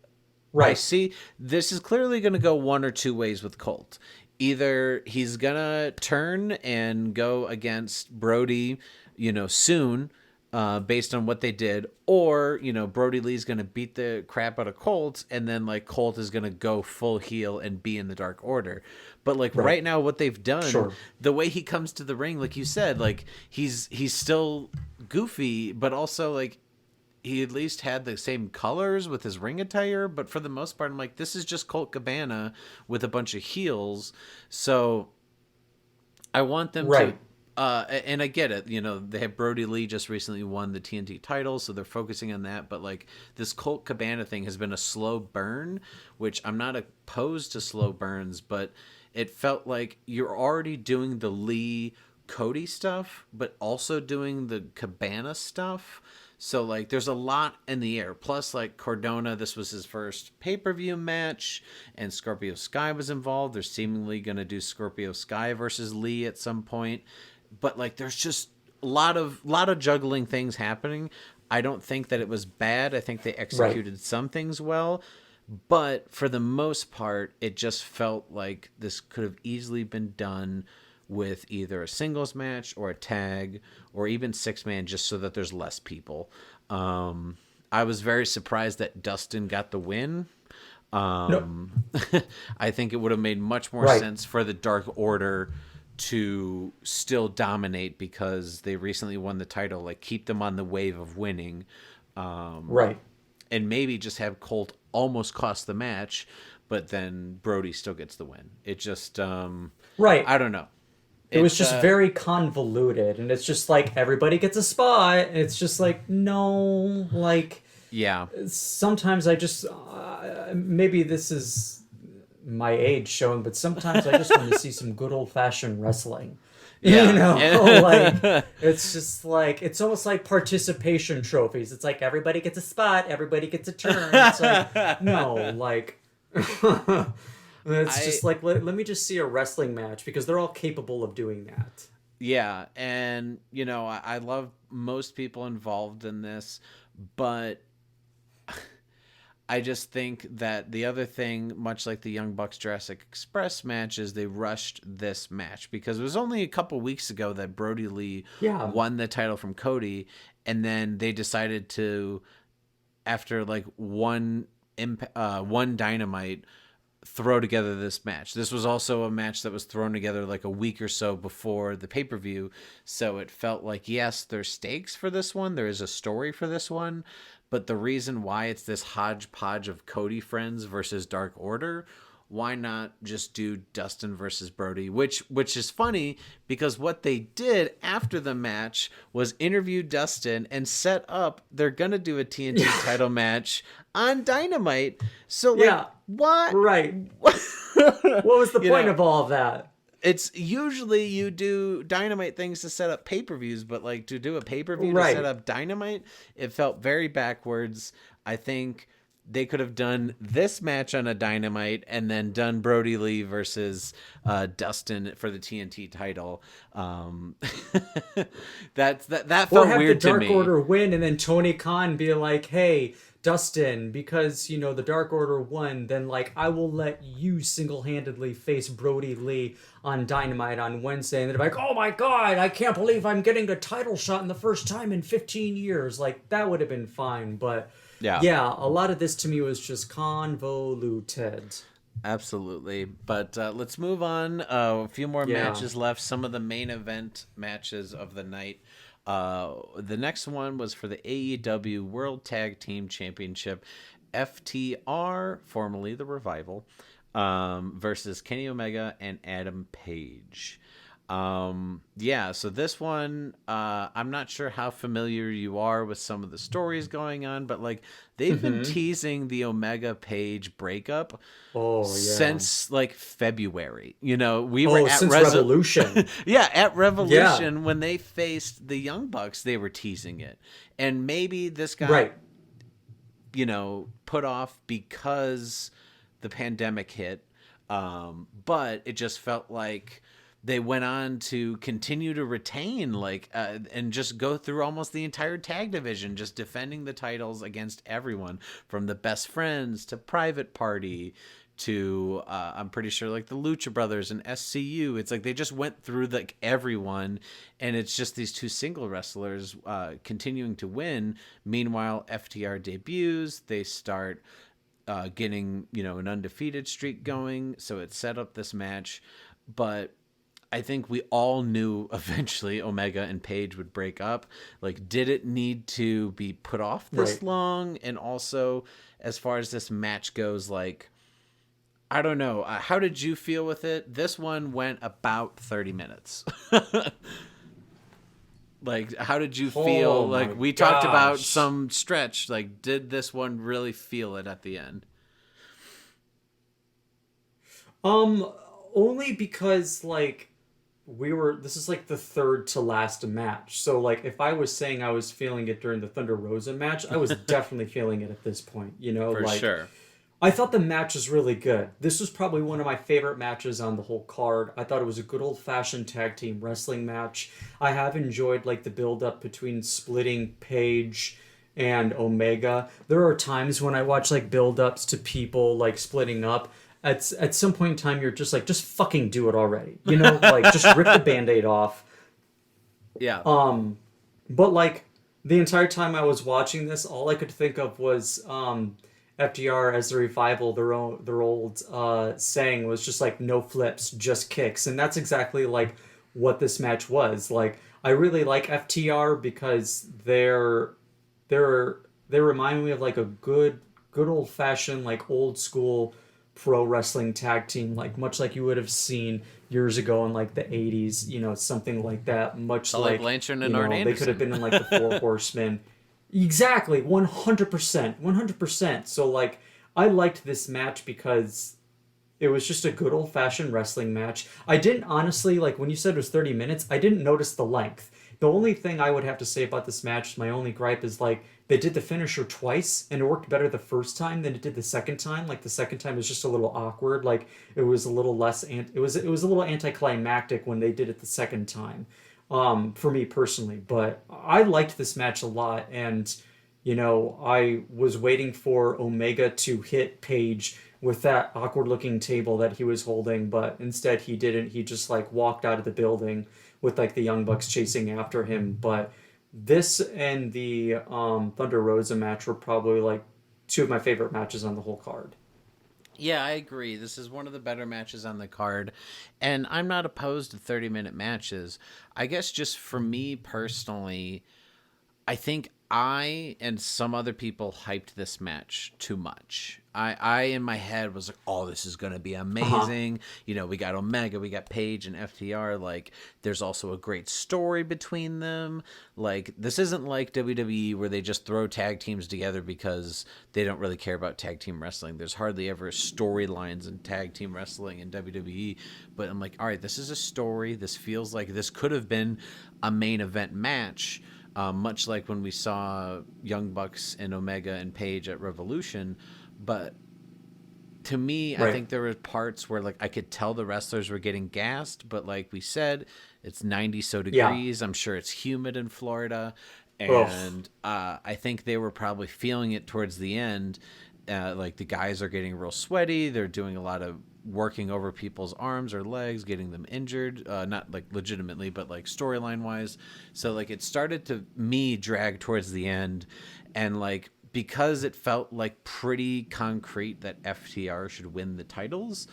Right. I see this is clearly going to go one or two ways with Colt. Either he's going to turn and go against Brody, soon, based on what they did, or Brody Lee's gonna beat the crap out of Colt, and then like Colt is gonna go full heel and be in the Dark Order. But like right now, what they've done, Sure. the way he comes to the ring, like you said, like he's still goofy, but also like he at least had the same colors with his ring attire. But for the most part, I'm like, this is just Colt Cabana with a bunch of heels. So I want them to. And I get it, they have Brody Lee just recently won the TNT title, so they're focusing on that. But like this Colt Cabana thing has been a slow burn, which I'm not opposed to slow burns, but it felt like you're already doing the Lee Cody stuff, but also doing the Cabana stuff. So like there's a lot in the air. Plus like Cardona, this was his first pay-per-view match, and Scorpio Sky was involved. They're seemingly going to do Scorpio Sky versus Lee at some point. But like there's just a lot of juggling things happening. I don't think that it was bad. I think they executed some things well, but for the most part it just felt like this could have easily been done with either a singles match or a tag or even 6-man, just so that there's less people. I was very surprised that Dustin got the win. No. I think it would have made much more sense for the Dark Order to still dominate because they recently won the title. Like, keep them on the wave of winning. And maybe just have Colt almost cost the match, but then Brody still gets the win. It just, I don't know. It was just very convoluted, and it's just like everybody gets a spot. And it's just like, no, like, yeah. Sometimes I just, maybe this is my age showing, but sometimes I just want to see some good old fashioned wrestling. Yeah. Like it's just like it's almost like participation trophies. It's like everybody gets a spot, everybody gets a turn. It's like no, like it's just like let me just see a wrestling match because they're all capable of doing that. Yeah, and I love most people involved in this, but I just think that the other thing, much like the Young Bucks Jurassic Express match, is they rushed this match because it was only a couple weeks ago that Brody Lee won the title from Cody, and then they decided to, after like one Dynamite, throw together this match. This was also a match that was thrown together like a week or so before the pay-per-view, so it felt like, yes, there's stakes for this one, there is a story for this one, but the reason why it's this hodgepodge of Cody friends versus Dark Order, why not just do Dustin versus Brody? Which is funny because what they did after the match was interview Dustin and set up, they're going to do a TNT title match on Dynamite. So like, what? Right. What was the point of all of that? It's usually you do Dynamite things to set up pay-per-views, but like to do a pay-per-view to set up Dynamite, it felt very backwards. I think they could have done this match on a Dynamite and then done Brody Lee versus Dustin for the TNT title. That Or felt have the weird to Dark me. Order win and then Tony Khan be like, hey, Dustin, because, you know, the Dark Order won, then, like, I will let you single-handedly face Brody Lee on Dynamite on Wednesday. And they're like, oh my God, I can't believe I'm getting a title shot in the first time in 15 years. Like, that would have been fine. But, yeah, a lot of this to me was just convoluted. Absolutely. But let's move on. A few more matches left. Some of the main event matches of the night. The next one was for the AEW World Tag Team Championship. FTR, formerly the Revival, versus Kenny Omega and Adam Page. So this one, I'm not sure how familiar you are with some of the stories going on, but like they've been teasing the Omega Page breakup since like February. You know, we were at since Revolution. at Revolution when they faced the Young Bucks, they were teasing it. And maybe this got you know, put off because the pandemic hit. But it just felt like they went on to continue to retain and just go through almost the entire tag division, just defending the titles against everyone from the Best Friends to Private Party to I'm pretty sure like the Lucha Brothers and SCU. It's like they just went through like everyone, and it's just these two single wrestlers continuing to win. Meanwhile, FTR debuts. They start getting, you know, an undefeated streak going, so it set up this match. But I think we all knew eventually Omega and Page would break up. Like, did it need to be put off this long? And also, as far as this match goes, like, I don't know. How did you feel with it? This one went about 30 minutes. Like, how did you feel? Like, we talked about some stretch. Like, did this one really feel it at the end? Only because, like, this is like the third to last match. So like if I was saying I was feeling it during the Thunder Rosa match, I was definitely feeling it at this point, you know, For sure. I thought the match was really good. This was probably one of my favorite matches on the whole card. I thought it was a good old-fashioned tag team wrestling match. I have enjoyed like the build-up between splitting Page and Omega. There are times when I watch like build-ups to people like splitting up. At some point in time, you're just like, just fucking do it already. You know, like, just rip the Band-Aid off. Yeah. But, like, the entire time I was watching this, all I could think of was FDR as the Revival, their old saying was just, like, no flips, just kicks. And that's exactly, like, what this match was. Like, I really like FTR because they remind me of, like, a good old-fashioned, like, old-school pro wrestling tag team, like much like you would have seen years ago in like the 80s, you know, something like that, much so like Blanchard and Arn Anderson. They could have been in like the Four Horsemen. Exactly, 100%. So like I liked this match because it was just a good old-fashioned wrestling match. I didn't honestly, like when you said it was 30 minutes, I didn't notice the length. The only thing I would have to say about this match, my only gripe, is like they did the finisher twice and it worked better the first time than it did the second time. Like the second time was just a little awkward. Like it was a little less it was a little anticlimactic when they did it the second time. For me personally, but I liked this match a lot, and you know, I was waiting for Omega to hit Page with that awkward looking table that he was holding, but instead he didn't. He just like walked out of the building with like the Young Bucks chasing after him. But this and the Thunder Rosa match were probably like two of my favorite matches on the whole card. Yeah, I agree. This is one of the better matches on the card, and I'm not opposed to 30-minute matches. I guess just for me personally, I think I and some other people hyped this match too much. I in my head was like, oh, this is going to be amazing. You know, we got Omega, we got Page and FTR. Like, there's also a great story between them. Like, this isn't like WWE where they just throw tag teams together because they don't really care about tag team wrestling. There's hardly ever storylines in tag team wrestling in WWE. But I'm like, all right, this is a story. This feels like this could have been a main event match. much like when we saw Young Bucks and Omega and Page at Revolution. But to me, I think there were parts where like I could tell the wrestlers were getting gassed, but like we said, it's 90 so degrees. I'm sure it's humid in Florida. And I think they were probably feeling it towards the end. Like the guys are getting real sweaty. They're doing a lot of working over people's arms or legs, getting them injured. Not like legitimately, but like storyline wise. So like it started to me drag towards the end. And like, because it felt like pretty concrete that FTR should win the titles,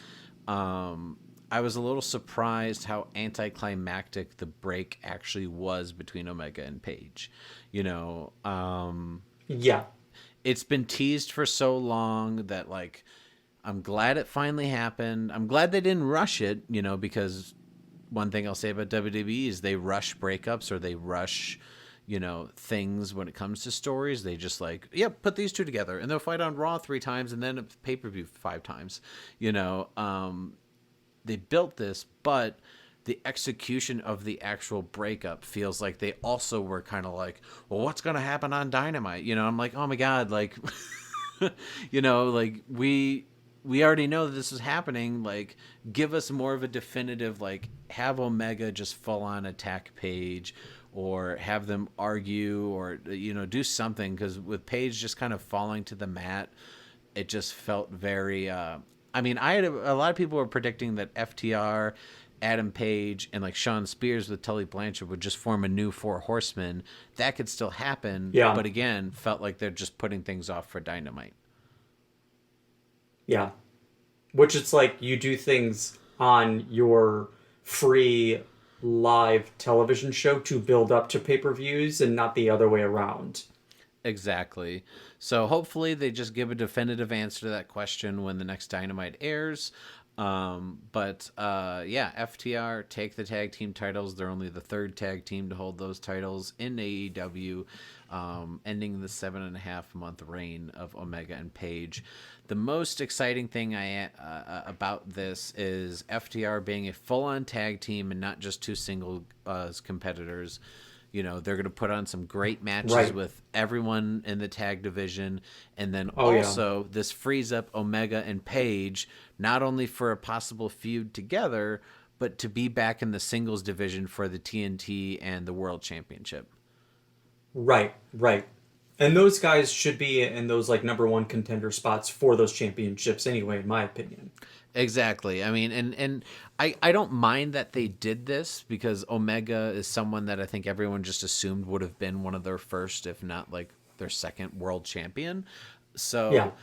I was a little surprised how anticlimactic the break actually was between Omega and Page. You know, it's been teased for so long that like, I'm glad it finally happened. I'm glad they didn't rush it, you know, because one thing I'll say about WWE is they rush breakups or they rush, you know, things when it comes to stories. They just like, yep, put these two together and they'll fight on Raw 3 times and then a pay-per-view 5 times, you know. They built this, but the execution of the actual breakup feels like they also were kind of like, well, what's going to happen on Dynamite? You know, I'm like, oh my God, like, you know, like we already know that this is happening. Like, give us more of a definitive, like, have Omega just full on attack Page, or have them argue, or, you know, do something. Because with Page just kind of falling to the mat, it just felt very. I mean, I had a lot of people were predicting that FTR, Adam Page, and like Shawn Spears with Tully Blanchard would just form a new 4 Horsemen. That could still happen. Yeah. But again, felt like they're just putting things off for Dynamite. Yeah. Which it's like you do things on your free live television show to build up to pay-per-views and not the other way around. Exactly. So hopefully they just give a definitive answer to that question when the next Dynamite airs. But FTR take the tag team titles. They're only the 3rd tag team to hold those titles in AEW, ending the 7.5 month reign of Omega and Page. The most exciting thing about this is FTR being a full-on tag team and not just 2 single competitors. You know, they're going to put on some great matches with everyone in the tag division. And then this frees up Omega and Page, not only for a possible feud together, but to be back in the singles division for the TNT and the World Championship. Right. And those guys should be in those like number 1 contender spots for those championships anyway, in my opinion. Exactly. I mean, and I don't mind that they did this, because Omega is someone that I think everyone just assumed would have been one of their first, if not like their second world champion. So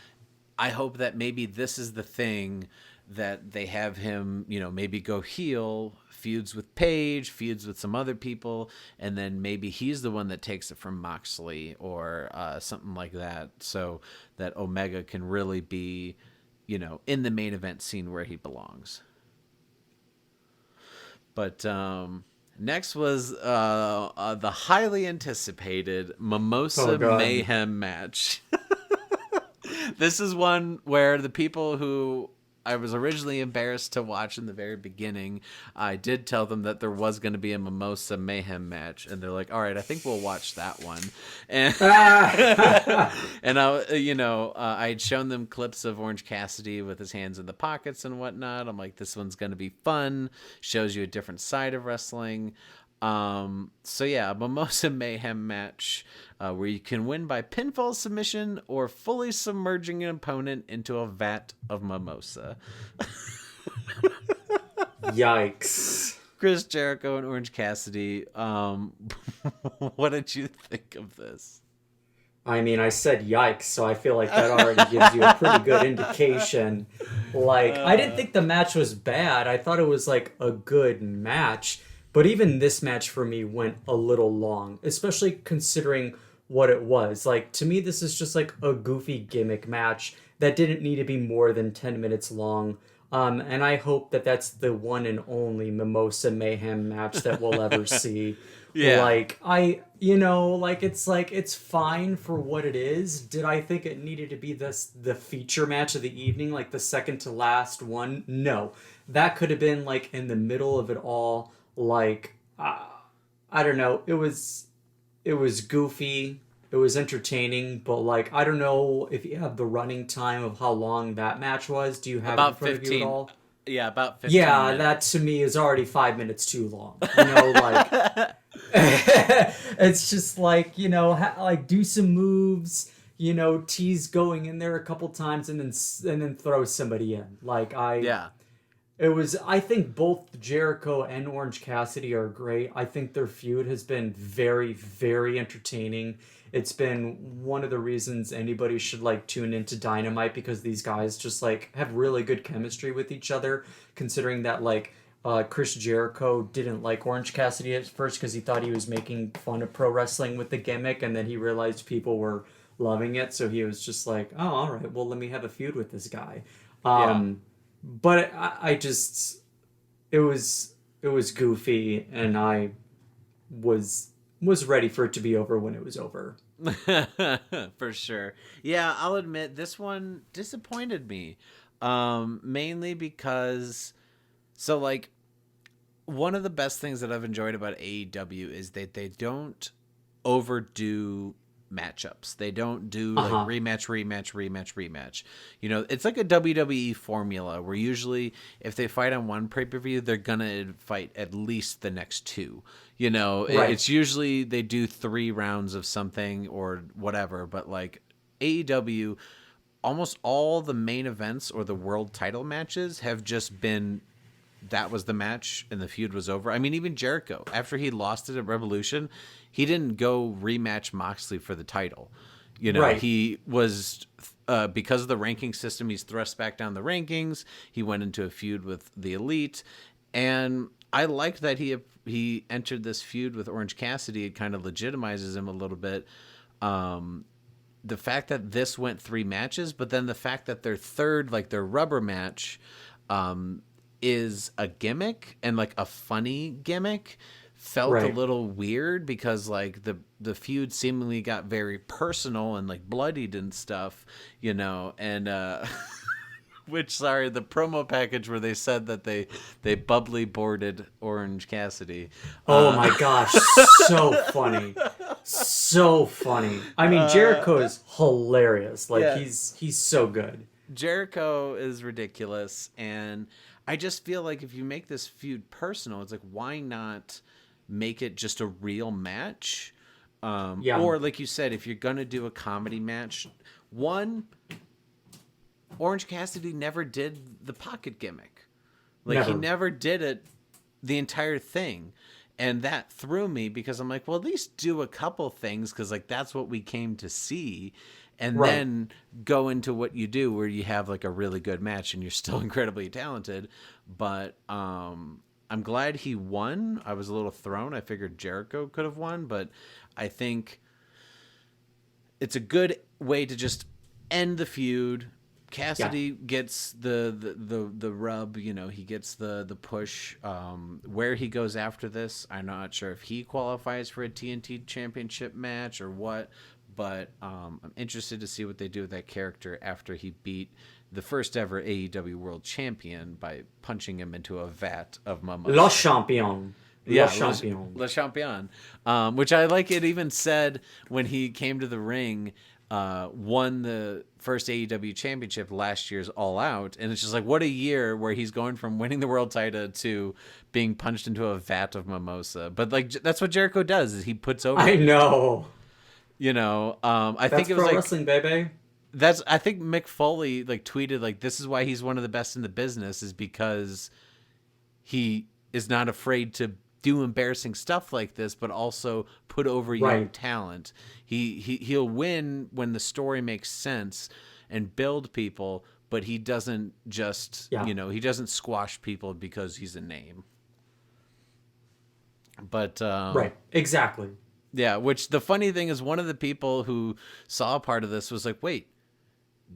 I hope that maybe this is the thing that they have him, you know, maybe go heel, feuds with Page, feuds with some other people, and then maybe he's the one that takes it from Moxley or something like that, so that Omega can really be, you know, in the main event scene where he belongs. But next was the highly anticipated Mimosa Mayhem match. This is one where the people who I was originally embarrassed to watch in the very beginning, I did tell them that there was going to be a Mimosa Mayhem match, and they're like, all right, I think we'll watch that one. And and I had shown them clips of Orange Cassidy with his hands in the pockets and whatnot. I'm like, this one's going to be fun, shows you a different side of wrestling. A Mimosa Mayhem match where you can win by pinfall submission or fully submerging an opponent into a vat of mimosa. Yikes. Chris Jericho and Orange Cassidy, what did you think of this? I mean, I said yikes, so I feel like that already gives you a pretty good indication. Like, I didn't think the match was bad. I thought it was like a good match. But even this match for me went a little long, especially considering what it was. Like, to me, this is just like a goofy gimmick match that didn't need to be more than 10 minutes long. And I hope that that's the one and only Mimosa Mayhem match that we'll ever see. Yeah. It's fine for what it is. Did I think it needed to be the feature match of the evening, like the second to last one? No. That could have been like in the middle of it all. Like, I don't know. It was it was goofy. It was entertaining, but like I don't know if you have the running time of how long that match was. Do you have it in About front of you at 15. all? Yeah, about 15 Yeah, minutes. that to me is already 5 minutes too long. You know, like it's just like like do some moves. Tease going in there a couple times and then throw somebody in. Like Yeah. I think both Jericho and Orange Cassidy are great. I think their feud has been very, very entertaining. It's been one of the reasons anybody should like tune into Dynamite because these guys just like have really good chemistry with each other, considering that like Chris Jericho didn't like Orange Cassidy at first because he thought he was making fun of pro wrestling with the gimmick, and then he realized people were loving it, so he was just like, "Oh, all right, well, let me have a feud with this guy." Yeah. But I just it was goofy, and I was ready for it to be over when it was over. For sure. Yeah, I'll admit this one disappointed me. Mainly because so like one of the best things that I've enjoyed about AEW is that they don't overdo matchups. They don't do like Uh-huh. rematch. It's like a WWE formula where usually if they fight on one pay-per-view, they're gonna fight at least the next two. Right. It's usually they do 3 rounds of something or whatever, but like AEW, almost all the main events or the world title matches have just been that was the match and the feud was over. I mean, even Jericho, after he lost it at Revolution, he didn't go rematch Moxley for the title. Right. He was because of the ranking system, he's thrust back down the rankings. He went into a feud with the Elite, and I liked that he entered this feud with Orange Cassidy. It kind of legitimizes him a little bit. The fact that this went 3 matches, but then the fact that their third, like their rubber match, is a gimmick and like a funny gimmick felt a Right. little weird because like the feud seemingly got very personal and like bloodied and stuff, and which sorry, the promo package where they said that they bubbly boarded Orange Cassidy. Oh my gosh, so funny. So funny. I mean, Jericho is hilarious. Like Yeah, he's so good. Jericho is ridiculous, and I just feel like if you make this feud personal, it's like why not make it just a real match? Yeah. Or like you said, if you're gonna do a comedy match, one Orange Cassidy never did the pocket gimmick. Like he Never. never did it the entire thing. And that threw me because I'm like, well, at least do a couple things because like that's what we came to see. And Right. then go into what you do where you have like a really good match and you're still incredibly talented. But I'm glad he won. I was a little thrown. I figured Jericho could have won, but I think it's a good way to just end the feud. Yeah. Cassidy gets the rub, he gets the push. Where he goes after this, I'm not sure if he qualifies for a TNT championship match or what, but I'm interested to see what they do with that character after he beat the first ever AEW World Champion by punching him into a vat of Le mimosa. Champion. Le Yeah, Champion. Le Champion. Which I like. It even said when he came to the ring, won the first AEW championship last year's All Out, and it's just like what a year where he's going from winning the world title to being punched into a vat of mimosa. But like that's what Jericho does is he puts over I people. know. I think That's it was pro like wrestling, baby. that's I think Mick Foley like tweeted like this is why he's one of the best in the business is because he is not afraid to do embarrassing stuff like this, but also put over young Right. talent. He'll win when the story makes sense and build people, but he doesn't just Yeah. he doesn't squash people because he's a name. But Right. Exactly. yeah, which the funny thing is one of the people who saw a part of this was like, wait,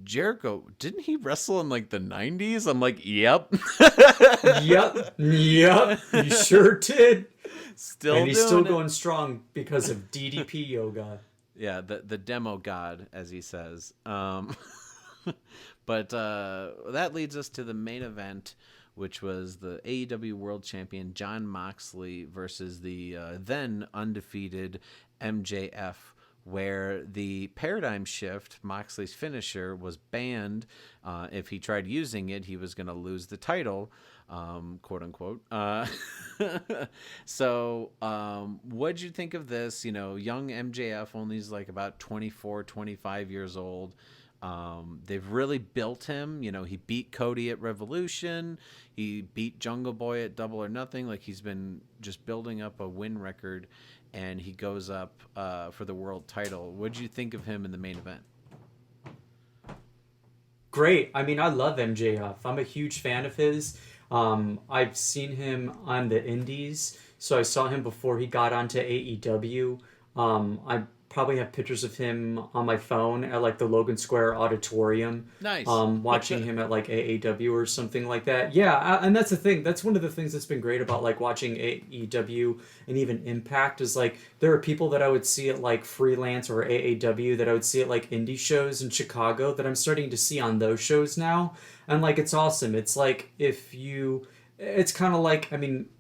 Jericho, didn't he wrestle in like the 90s? I'm like, yep. Yep. Yep. You sure did. Still And he's still doing it. going strong because of DDP yoga. Yeah, the demo god, as he says. But that leads us to the main event, which was the AEW World Champion Jon Moxley versus the then undefeated MJF, where the paradigm shift, Moxley's finisher, was banned. If he tried using it, he was going to lose the title, quote unquote. What'd you think of this? Young MJF only is like about 24, 25 years old. They've really built him. He beat Cody at Revolution. He beat Jungle Boy at Double or Nothing. Like, he's been just building up a win record, and he goes up for the world title. What'd you think of him in the main event? Great. I mean, I love MJF. I'm a huge fan of his. I've seen him on the indies, so I saw him before he got onto AEW. I probably have pictures of him on my phone at like the Logan Square Auditorium. Nice. Watching him at like AEW or something like that. Yeah, and that's the thing. That's one of the things that's been great about like watching AEW and even Impact is like there are people that I would see at like Freelance or AAW that I would see at like indie shows in Chicago that I'm starting to see on those shows now. And like it's awesome. It's like it's kind of like, I mean,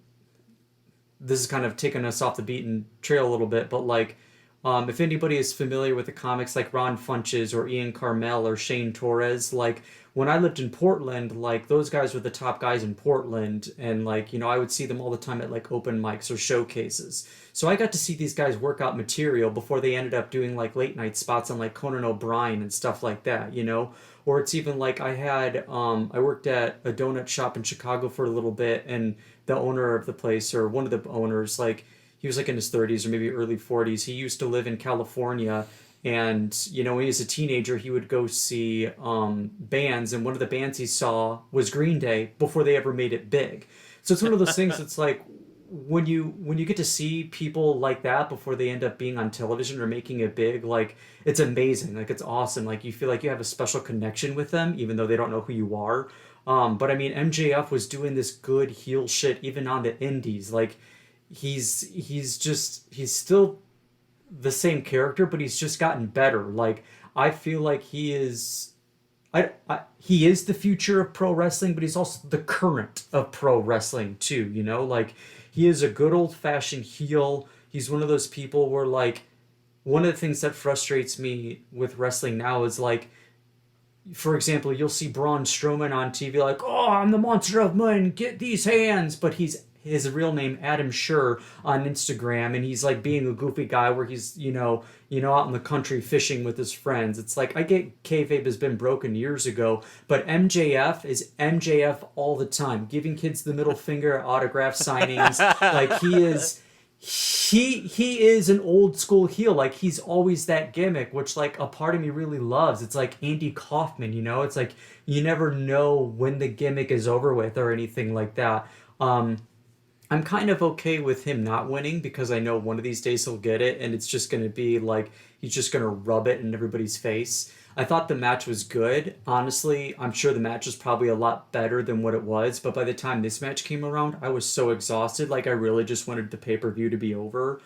this is kind of taking us off the beaten trail a little bit, but like if anybody is familiar with the comics like Ron Funches or Ian Carmel or Shane Torres, like when I lived in Portland, like those guys were the top guys in Portland, and like, I would see them all the time at like open mics or showcases. So I got to see these guys work out material before they ended up doing like late night spots on like Conan O'Brien and stuff like that, Or it's even like I worked at a donut shop in Chicago for a little bit, and the owner of the place, or one of the owners, like he was like in his 30s or maybe early 40s. He used to live in California, and when he was a teenager, he would go see bands, and one of the bands he saw was Green Day before they ever made it big. So it's one of those things that's like when you get to see people like that before they end up being on television or making it big, like it's amazing. Like it's awesome. Like you feel like you have a special connection with them, even though they don't know who you are. But I mean, MJF was doing this good heel shit even on the indies. Like he's still the same character, but he's just gotten better. Like I feel like he is the future of pro wrestling, but he's also the current of pro wrestling too, like he is a good old fashioned heel. He's one of those people where like one of the things that frustrates me with wrestling now is like, for example, you'll see Braun Strowman on TV like, oh, I'm the monster of men, get these hands, but his real name Adam Scher on Instagram, and he's like being a goofy guy where he's out in the country fishing with his friends. It's like, I get kayfabe has been broken years ago, but MJF is MJF all the time, giving kids the middle finger at autograph signings. Like he is an old school heel. Like he's always that gimmick, which like a part of me really loves. It's like Andy Kaufman, it's like you never know when the gimmick is over with or anything like that. I'm kind of okay with him not winning because I know one of these days he'll get it, and it's just going to be like he's just going to rub it in everybody's face. I thought the match was good. Honestly, I'm sure the match was probably a lot better than what it was, but by the time this match came around, I was so exhausted. Like I really just wanted the pay-per-view to be over.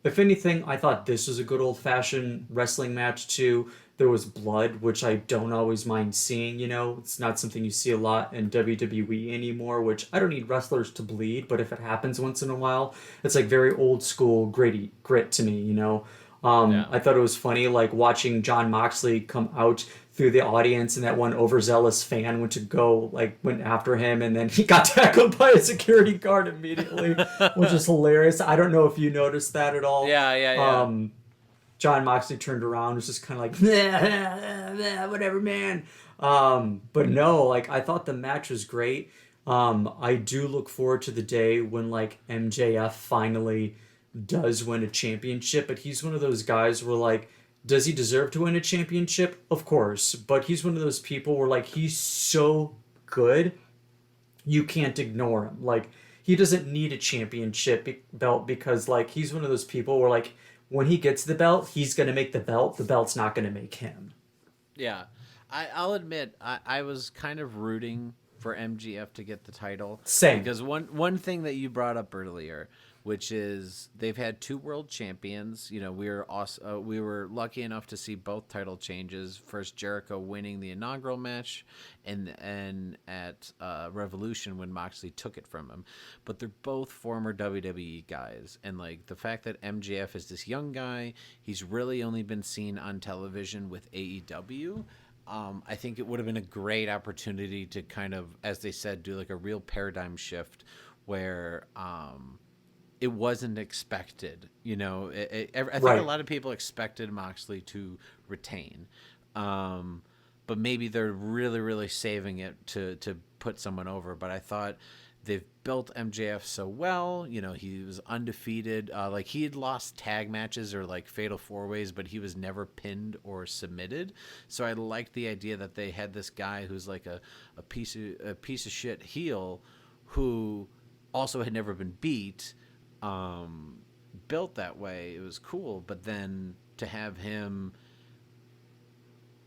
If anything, I thought this was a good old-fashioned wrestling match too. There was blood, which I don't always mind seeing, It's not something you see a lot in WWE anymore, which I don't need wrestlers to bleed, but if it happens once in a while, it's like very old school grit to me, Yeah. I thought it was funny, like watching Jon Moxley come out through the audience, and that one overzealous fan went after him, and then he got tackled by a security guard immediately, which is hilarious. I don't know if you noticed that at all. Yeah. Jon Moxley turned around, was just kind of like, whatever, man. But no, like I thought the match was great. I do look forward to the day when like MJF finally does win a championship, but he's one of those guys where like, does he deserve to win a championship? Of course, but he's one of those people where like he's so good, you can't ignore him. Like he doesn't need a championship belt because like he's one of those people where like when he gets the belt, he's gonna make the belt. The belt's not gonna make him. Yeah, I'll admit I was kind of rooting for MGF to get the title. Same. Because one thing that you brought up earlier, which is they've had two world champions. You know, we were lucky enough to see both title changes. First, Jericho winning the inaugural match, and at Revolution when Moxley took it from him. But they're both former WWE guys, and like the fact that MJF is this young guy, he's really only been seen on television with AEW. I think it would have been a great opportunity to kind of, as they said, do like a real paradigm shift where it wasn't expected. You know, I think a lot of people expected Moxley to retain, but maybe they're really, really saving it to put someone over. But I thought they've built MJF so well. You know, he was undefeated. Like he had lost tag matches or like fatal four ways, but he was never pinned or submitted. So I liked the idea that they had this guy who's like a piece of shit heel who also had never been beat, built that way. It was cool. But then to have him,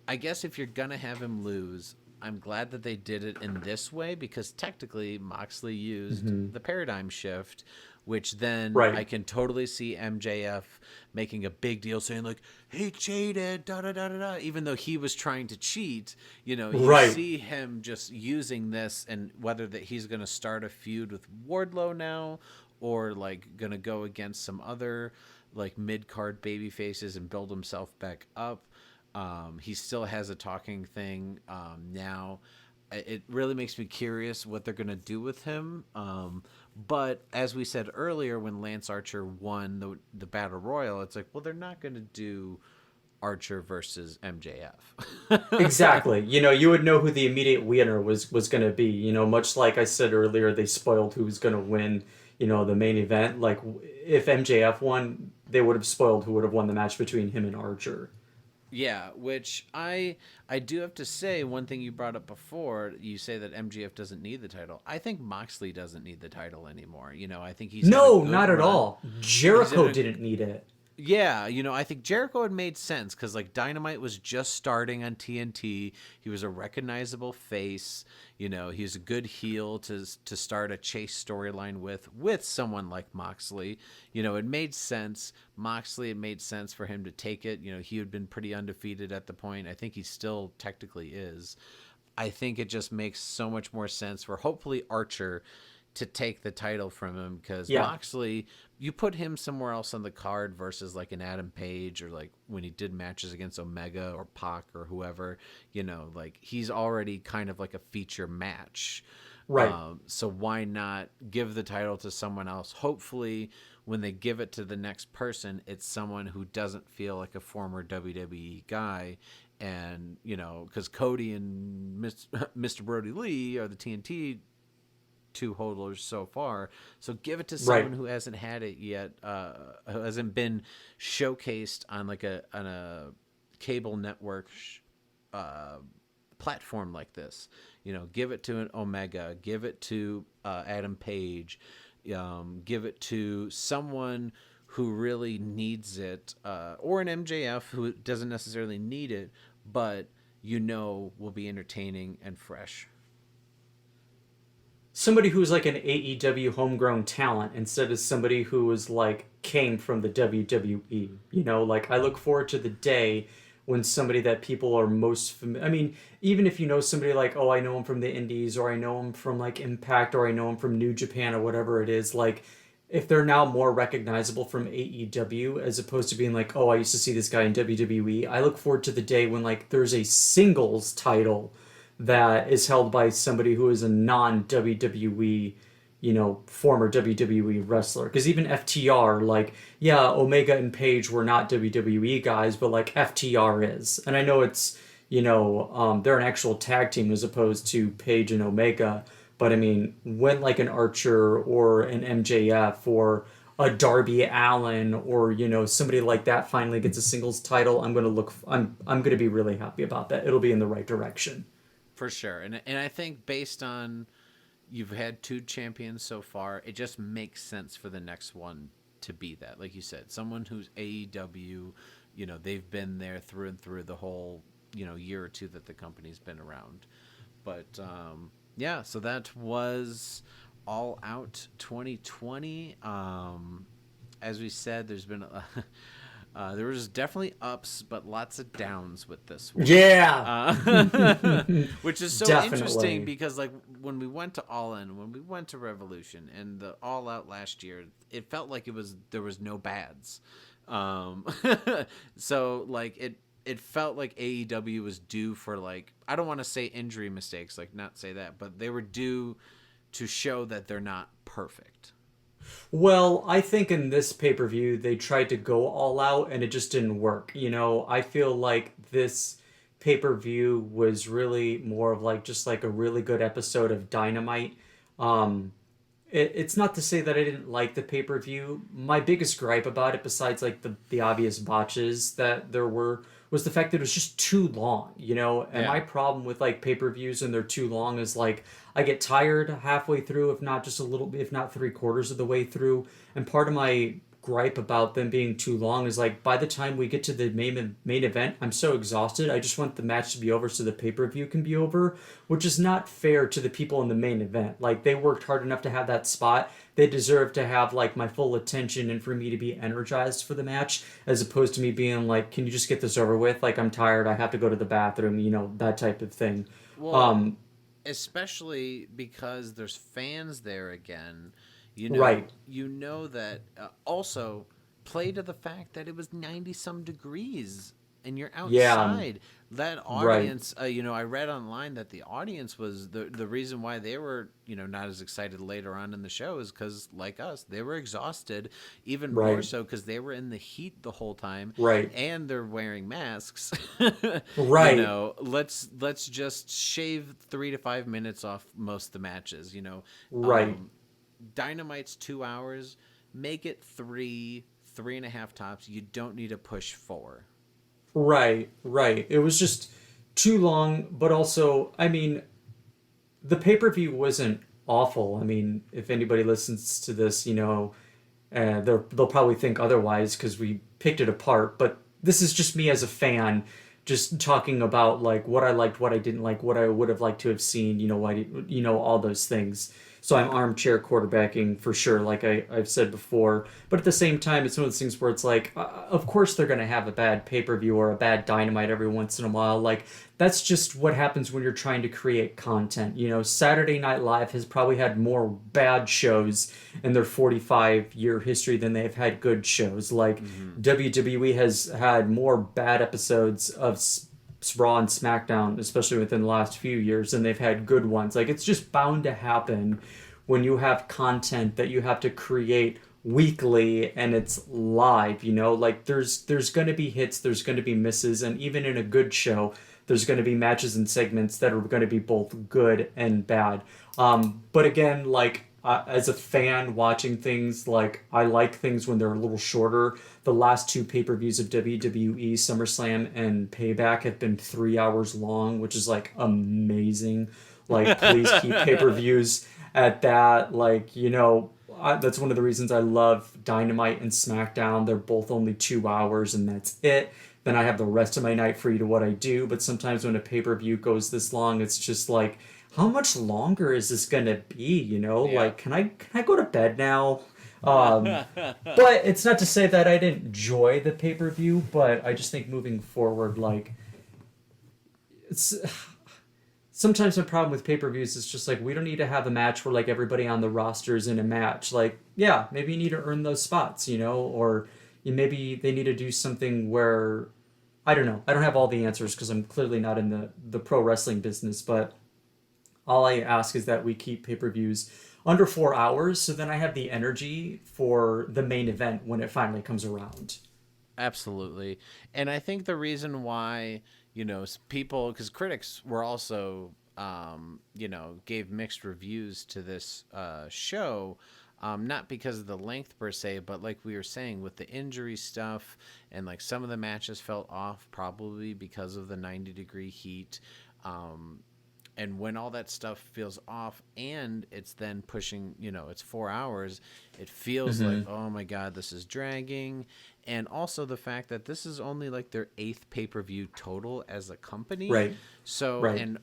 I guess if you're gonna have him lose, I'm glad that they did it in this way, because technically Moxley used the paradigm shift, which then I can totally see MJF making a big deal saying like, he cheated, da da da da da, even though he was trying to cheat. You know, you see him just using this, and whether that he's going to start a feud with Wardlow now, or like going to go against some other like mid-card baby faces and build himself back up. He still has a talking thing now. It really makes me curious what they're going to do with him. But as we said earlier, when Lance Archer won the Battle Royal, it's like, well, they're not going to do Archer versus MJF. Exactly. You know, you would know who the immediate winner was going to be. You know, much like I said earlier, they spoiled who was going to win, you know, the main event. Like, if MJF won, they would have spoiled who would have won the match between him and Archer. Yeah, which I do have to say, one thing you brought up before, you say that MJF doesn't need the title. I think Moxley doesn't need the title anymore. You know, I think he's not at all. Jericho didn't need it. Yeah, you know, I think Jericho had made sense because like Dynamite was just starting on TNT. He was a recognizable face. You know, he's a good heel to start a chase storyline with someone like Moxley. You know, it made sense. Moxley, it made sense for him to take it. You know, he had been pretty undefeated at the point. I think he still technically is. I think it just makes so much more sense for hopefully Archer to take the title from him, because Moxley, you put him somewhere else on the card versus like an Adam Page, or like when he did matches against Omega or Pac or whoever, you know, like he's already kind of like a feature match. Right. So why not give the title to someone else? Hopefully when they give it to the next person, it's someone who doesn't feel like a former WWE guy. And, you know, because Cody and Mr. Brody Lee are the TNT two holders so far, so give it to someone who hasn't had it yet, who hasn't been showcased on like on a cable network platform like this. You know, give it to an Omega, give it to Adam Page, give it to someone who really needs it, or an MJF who doesn't necessarily need it, but you know will be entertaining and fresh. Somebody who's like an AEW homegrown talent instead of somebody who was like came from the WWE. You know, like I look forward to the day when somebody that people are most familiar. I mean, even if you know somebody like, oh, I know him from the Indies, or I know him from like Impact, or I know him from New Japan, or whatever it is, like if they're now more recognizable from AEW as opposed to being like, oh, I used to see this guy in WWE. I look forward to the day when like there's a singles title that is held by somebody who is a non-WWE, you know, former WWE wrestler. Because even FTR, like, yeah, Omega and Page were not WWE guys, but like FTR is. And I know it's, you know, they're an actual tag team as opposed to Page and Omega. But I mean, when like an Archer or an MJF or a Darby Allen or, you know, somebody like that finally gets a singles title, I'm going to be really happy about that. It'll be in the right direction. For sure. And I think based on you've had two champions so far, it just makes sense for the next one to be that. Like you said, someone who's AEW, you know, they've been there through and through the whole, you know, year or two that the company's been around. But yeah, so that was All Out 2020. As we said, there's been there was definitely ups, but lots of downs with this one. Yeah. Which is so interesting Definitely. because, like, when we went to All In, when we went to Revolution, and the All Out last year, it felt like there was no bads. Um, so like it felt like AEW was due for, like, I don't want to say injury mistakes, like, not say that, but they were due to show that they're not perfect. Well, I think in this pay-per-view they tried to go all out and it just didn't work. I feel like this pay-per-view was really more of like just like a really good episode of Dynamite. Um it's not to say that I didn't like the pay per view. My biggest gripe about it, besides like the obvious botches that there were, was the fact that it was just too long. And Yeah. my problem with like pay per views and they're too long is like I get tired halfway through, if not just a little bit, if not three quarters of the way through. And part of my gripe about them being too long is like by the time we get to the main event, I'm so exhausted. I just want the match to be over so the pay per view can be over, which is not fair to the people in the main event. Like they worked hard enough to have that spot. They deserve to have like my full attention and for me to be energized for the match, as opposed to me being like, can you just get this over with? Like I'm tired. I have to go to the bathroom. That type of thing. Well, Um, especially because there's fans there again. right. You know that also play to the fact that it was 90 some degrees and you're Yeah. outside. That Right. audience, I read online that the audience was the reason why they were, not as excited later on in the show is because, like us, they were exhausted, even more Right. so because they were in the heat the whole time Right. and they're wearing masks. Right. Let's just shave 3 to 5 minutes off most of the matches. Right. Um, Dynamite's 2 hours. Make it three and a half tops. You don't need to push four. Right, right. It was just too long, but also, I mean, the pay per view wasn't awful. I mean, if anybody listens to this, they'll probably think otherwise because we picked it apart. But this is just me as a fan, just talking about like what I liked, what I didn't like, what I would have liked to have seen. All those things. So I'm armchair quarterbacking for sure, like I've said before. But at the same time, it's one of those things where it's like, of course they're going to have a bad pay per view or a bad Dynamite every once in a while. Like, that's just what happens when you're trying to create content. Saturday Night Live has probably had more bad shows in their 45-year history than they've had good shows. Like, Mm-hmm. WWE has had more bad episodes of Raw and SmackDown, especially within the last few years, and they've had good ones. Like it's just bound to happen when you have content that you have to create weekly and it's live. Like there's going to be hits, there's going to be misses, and even in a good show, there's going to be matches and segments that are going to be both good and bad. But again, like as a fan watching things, like I like things when they're a little shorter. The last two pay-per-views of WWE, SummerSlam and Payback, have been 3 hours long, which is like amazing. Like please keep pay-per-views at that. Like that's one of the reasons I love Dynamite and SmackDown. They're both only 2 hours and that's it. Then I have the rest of my night free to what I do. But sometimes when a pay-per-view goes this long, it's just like, how much longer is this gonna be? Yeah. Like, can I go to bed now? But it's not to say that I didn't enjoy the pay per view, but I just think moving forward, like, it's sometimes my problem with pay per views is just like we don't need to have a match where like everybody on the roster is in a match. Like, yeah, maybe you need to earn those spots, or maybe they need to do something where I don't know. I don't have all the answers because I'm clearly not in the pro wrestling business, but all I ask is that we keep pay per views under 4 hours so then I have the energy for the main event when it finally comes around. Absolutely. And I think the reason why, people, because critics were also, gave mixed reviews to this show, not because of the length per se, but like we were saying with the injury stuff and like some of the matches felt off probably because of the 90-degree heat. And when all that stuff feels off and it's then pushing, it's 4 hours, it feels like, oh my God, this is dragging. And also the fact that this is only like their 8th pay-per-view total as a company. Right. So, Right. and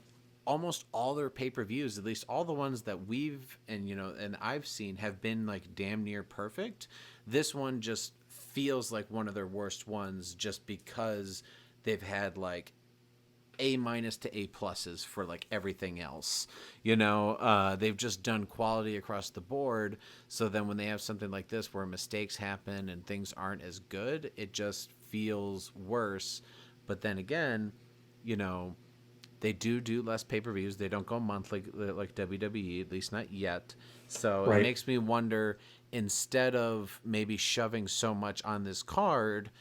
almost all their pay-per-views, at least all the ones that we've and I've seen, have been like damn near perfect. This one just feels like one of their worst ones, just because they've had like A- to A pluses for like everything else. They've just done quality across the board. So then when they have something like this where mistakes happen and things aren't as good, it just feels worse. But then again, they do less pay-per-views. They don't go monthly like WWE, at least not yet. So Right. It makes me wonder, instead of maybe shoving so much on this card,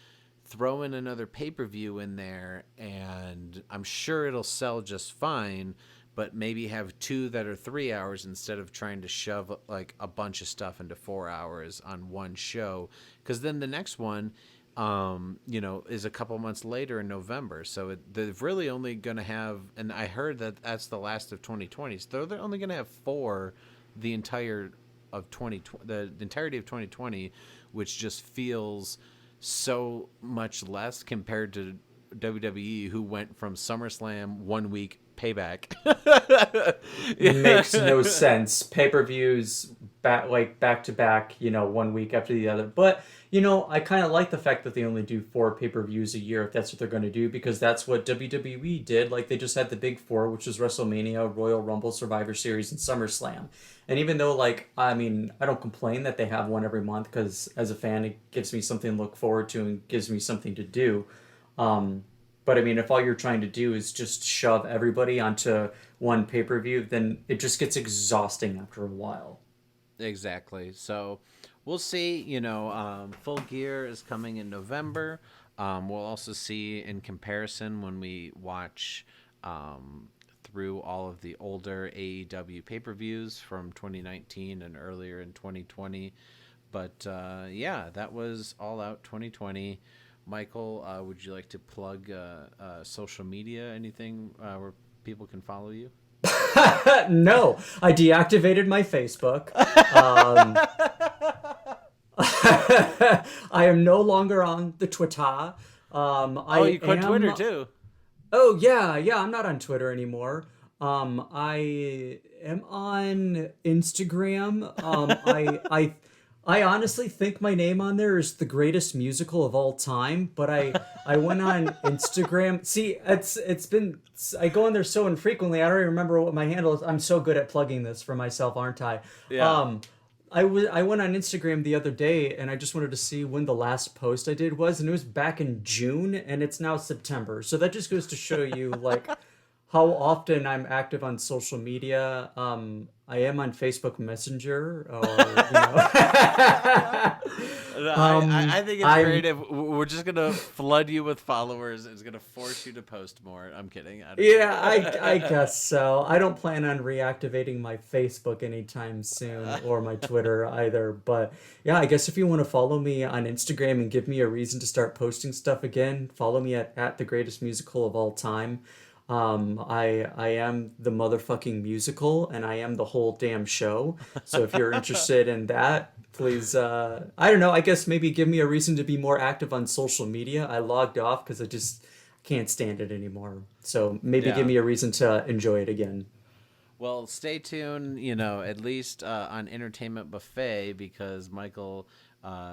throw in another pay-per-view in there, and I'm sure it'll sell just fine, but maybe have 2 that are 3 hours instead of trying to shove like a bunch of stuff into 4 hours on one show. Because then the next one is a couple months later in November. So they're really only going to have, and I heard that that's the last of 2020. So they're only going to have 4 the entirety of 2020, which just feels so much less compared to WWE, who went from SummerSlam 1 week Payback. Makes no sense. Pay-per-views back to back, 1 week after the other. But I kind of like the fact that they only do 4 pay-per-views a year, if that's what they're going to do, because that's what WWE did. Like, they just had the big 4, which was WrestleMania, Royal Rumble, Survivor Series, and SummerSlam. And even though, like, I don't complain that they have one every month, because as a fan, it gives me something to look forward to and gives me something to do. But if all you're trying to do is just shove everybody onto one pay-per-view, then it just gets exhausting after a while. Exactly. So we'll see. Full Gear is coming in November. We'll also see in comparison when we watch through all of the older AEW pay-per-views from 2019 and earlier in 2020. But that was All Out 2020. Michael, would you like to plug social media, anything where people can follow you? No, I deactivated my Facebook. I am no longer on the Twitter. You quit Twitter too. Oh yeah, I'm not on Twitter anymore. I am on Instagram. I honestly think my name on there is the greatest musical of all time, but I went on Instagram. See, it's been, I go on there so infrequently, I don't even remember what my handle is. I'm so good at plugging this for myself, aren't I? Yeah. I went on Instagram the other day, and I just wanted to see when the last post I did was, and it was back in June, and it's now September. So that just goes to show you, like, how often I'm active on social media. I am on Facebook Messenger, or I think it's great if we're just gonna flood you with followers. It's gonna force you to post more. I'm kidding. I guess so. I don't plan on reactivating my Facebook anytime soon, or my Twitter either. But yeah, I guess if you want to follow me on Instagram and give me a reason to start posting stuff again, follow me at the greatest musical of all time. I am the motherfucking musical, and I am the whole damn show. So if you're interested in that, please, I don't know, I guess maybe give me a reason to be more active on social media. I logged off because I just can't stand it anymore. So maybe give me a reason to enjoy it again. Well, stay tuned, at least on Entertainment Buffet, because Michael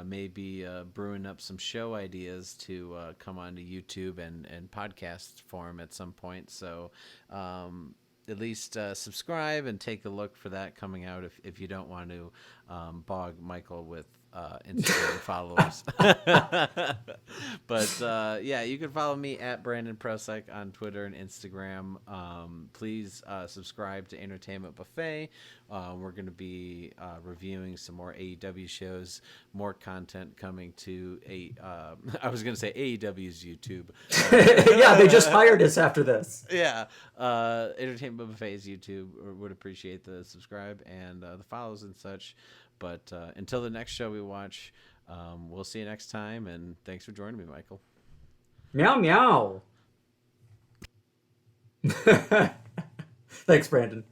may be brewing up some show ideas to come onto YouTube and podcast form at some point. So at least subscribe and take a look for that coming out if you don't want to bog Michael with Instagram followers. But you can follow me at Brandon Prosek on Twitter and Instagram. Please subscribe to Entertainment Buffet. We're going to be reviewing some more AEW shows, more content coming to I was going to say AEW's YouTube. Yeah, they just hired us after this. Yeah. Entertainment Buffet's YouTube. Would appreciate the subscribe and the follows and such. But until the next show we watch, we'll see you next time. And thanks for joining me, Michael. Meow, meow. Thanks, Brandon.